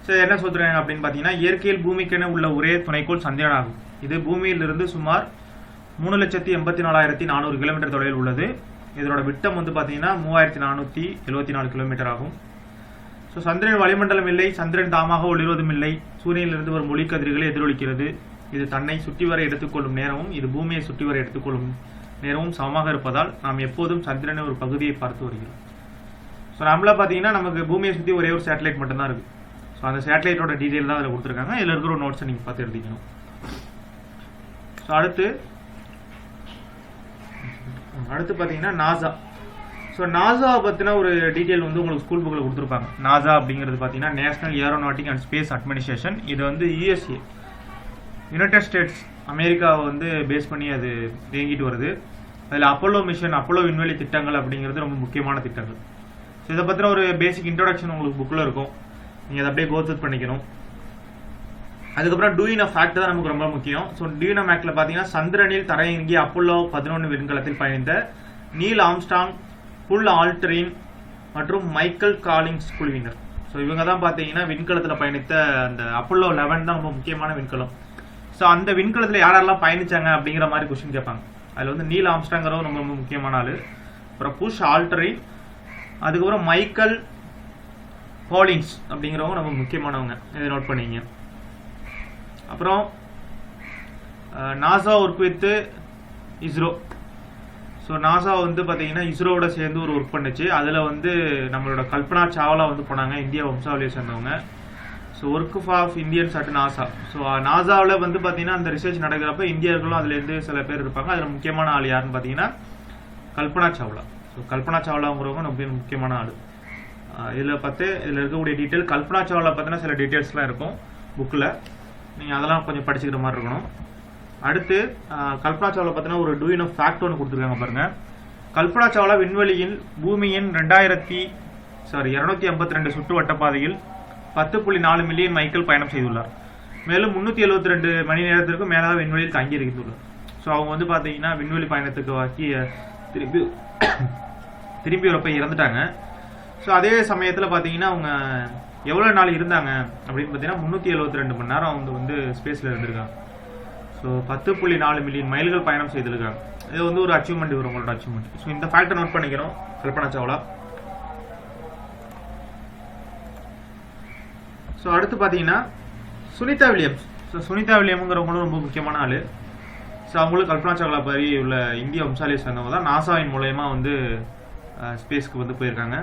ஸோ என்ன சொல்கிறாங்க அப்படின்னு பார்த்தீங்கன்னா, இயற்கையில் பூமிக்கென உள்ள ஒரே துணைக்கோள் சந்திரன் ஆகும். இது பூமியிலிருந்து சுமார் 3,84,400 கிலோமீட்டர் தொலைவில் உள்ளது. இதனோட விட்டம் வந்து பார்த்தீங்கன்னா 3,474 கிலோமீட்டர் ஆகும். ஸோ சந்திரன் வளிமண்டலம் இல்லை, சந்திரன் தாமாக ஒளிர்வதும் இல்லை. சூரியனிலிருந்து வரும் ஒளிக்கதிர்களை எதிரொலிக்கிறது. இது தன்னை சுற்றி வர எடுத்துக்கொள்ளும் நேரமும் இது பூமியை சுற்றி வர எடுத்துக்கொள்ளும் நேரமும் சமமாக இருப்பதால் நாம் எப்போதும் சந்திரனை ஒரு பகுதியை பார்த்து வருகிறோம். ஸோ நம்மள பார்த்தீங்கன்னா நமக்கு பூமியை சுற்றி ஒரே ஒரு சேட்டலைட் மட்டும்தான் இருக்குது. ஸோ அந்த சேட்டலைட்டோட டீட்டெயில் தான் அதில் கொடுத்துருக்காங்க. இதில் இருக்கிற ஒரு நோட்ஸை நீங்கள் பார்த்து எழுதிக்கணும். ஸோ அடுத்து பார்த்தீங்கன்னா நாசா. ஸோ நாசாவை பற்றின ஒரு டீட்டெயில் வந்து உங்களுக்கு ஸ்கூல் புக்கில் கொடுத்துருப்பாங்க. நாசா அப்படிங்கிறது பார்த்தீங்கன்னா national aeronautic and space administration. இது வந்து யுஎஸ்ஏ, யுனைடெட் ஸ்டேட்ஸ் அமெரிக்காவை வந்து பேஸ் பண்ணி அது இயங்கிட்டு வருது. அதில் அப்போலோ மிஷன், அப்போலோ விண்வெளி திட்டங்கள் அப்படிங்கிறது ரொம்ப முக்கியமான திட்டங்கள். ஸோ இதை பற்றின ஒரு பேசிக் இன்ட்ரோடக்ஷன் உங்களுக்கு புக்கில் இருக்கும். நீங்கள் அதை அப்படியே கோத்ரூ பண்ணிக்கணும். அதுக்கப்புறம் டூயிங் அ ஃபேக்ட் தான் நமக்கு ரொம்ப முக்கியம். ஸோ டூயிங் அ ஃபேக்டில் பார்த்தீங்கன்னா, சந்திரனில் தரையிறங்கிய அப்போலோ 11 விண்கலத்தில் பயணித்த நீல் ஆம்ஸ்ட்ராங், புல் ஆல்ட்ரின் மற்றும் மைக்கேல் காலிங்ஸ் குழுவினர். ஸோ இவங்க தான் பார்த்தீங்கன்னா விண்கலத்தில் பயணித்த அந்த அப்போலோ 11 தான் ரொம்ப முக்கியமான விண்கலம். ஸோ அந்த விண்கலத்தில் யாரெல்லாம் பயணிச்சாங்க அப்படிங்கிற மாதிரி கொஸ்டின் கேட்பாங்க. அதில் வந்து நீல் ஆம்ஸ்ட்ராங்கிறவங்க ரொம்ப ரொம்ப முக்கியமான ஆள். அப்புறம் புஷ் ஆல்ட்ரின், அதுக்கப்புறம் மைக்கேல் காலிங்ஸ் அப்படிங்கிறவங்க ரொம்ப முக்கியமானவங்க. இதை நோட் பண்ணிங்க. அப்புறம் NASA work with ISRO. So NASA வந்து பார்த்தீங்கன்னா இஸ்ரோவோட சேர்ந்து ஒரு ஒர்க் பண்ணுச்சு. அதில் வந்து நம்மளோட கல்பனா சாவ்லா வந்து போனாங்க, இந்தியா வம்சாவளியை சேர்ந்தவங்க. So work of Indians at NASA. So நாசாவில் வந்து பார்த்தீங்கன்னா அந்த ரிசர்ச் நடக்கிறப்ப இந்தியர்களும் அதுலேருந்து சில பேர் இருப்பாங்க. அதில் முக்கியமான ஆள் யாருன்னு பார்த்தீங்கன்னா கல்பனா சாவ்லா. ஸோ கல்பனா சாவ்லாங்கிறவங்க ரொம்ப முக்கியமான ஆள். இதில் இருக்கக்கூடிய டீட்டெயில், கல்பனா சாவ்லா பார்த்தீங்கன்னா சில டீட்டெயில்ஸ்லாம் இருக்கும் புக்கில். நீங்கள் அதெல்லாம் கொஞ்சம் படிச்சுக்கிற மாதிரி இருக்கணும். அடுத்து கல்பனா சாவ்லா பார்த்தீங்கன்னா ஒரு டூயிங் ஆஃப் ஃபேக்ட் ஒன்று கொடுத்துருக்காங்க பாருங்கள். கல்பனா சாவ்லா விண்வெளியில் பூமியின் 252 சுற்று வட்டப்பாதையில் 10.4 மில்லியன் மைல்கள் பயணம் செய்துள்ளார். மேலும் 372 மணி நேரத்திற்கும் மேலாக விண்வெளியில் தங்கி இருந்துள்ளார். ஸோ அவங்க வந்து பார்த்தீங்கன்னா விண்வெளி பயணத்துக்கு திரும்பி வரப்ப இறந்துட்டாங்க. ஸோ அதே சமயத்தில் பார்த்தீங்கன்னா அவங்க எவ்வளோ நாள் இருந்தாங்க அப்படின்னு பார்த்தீங்கன்னா 372 மணி நேரம் அவங்க வந்து ஸ்பேஸில் இருந்திருக்காங்க. ஸோ 10.4 மில்லியன் மைல்கள் பயணம் செய்திருக்காங்க. இது வந்து ஒரு அச்சீவ்மெண்ட், இவர் உங்களோட அச்சீவ்மெண்ட். ஸோ இந்த ஃபேக்டை நோட் பண்ணிக்கணும் கல்பனா சாவ்லா. ஸோ அடுத்து பார்த்தீங்கன்னா சுனிதா வில்லியம்ஸ். ஸோ சுனிதா வில்லியம்ங்கிறவங்களும் ரொம்ப முக்கியமான ஆள். ஸோ அவங்களும் கல்பனா சாவ்லா மாதிரி உள்ள இந்திய வம்சாவளியை சேர்ந்தவங்க தான். நாசாவின் மூலயமா வந்து ஸ்பேஸ்க்கு வந்து போயிருக்காங்க.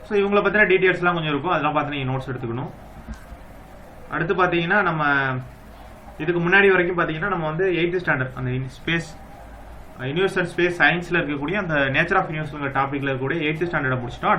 ஸோ இவங்களை பற்றின டீட்டெயில்ஸ்லாம் கொஞ்சம் இருக்கும், அதெல்லாம் பார்த்து நீங்கள் நோட்ஸ் எடுத்துக்கணும். அடுத்து பார்த்தீங்கன்னா நம்ம இதுக்கு முன்னாடி வரைக்கும் பார்த்தீங்கன்னா நம்ம வந்து 8th ஸ்டாண்டர்ட் அந்த ஸ்பேஸ் யூனிவர்ஸ் அண்ட் ஸ்பேஸ் சயின்ஸில் இருக்கக்கூடிய அந்த நேச்சர் ஆஃப் யூனிவர்ஸ்ங்கிற டாப்பிக்கில் இருக்கக்கூடிய 8th ஸ்டாண்டர்டை முடிச்சிட்டோம்.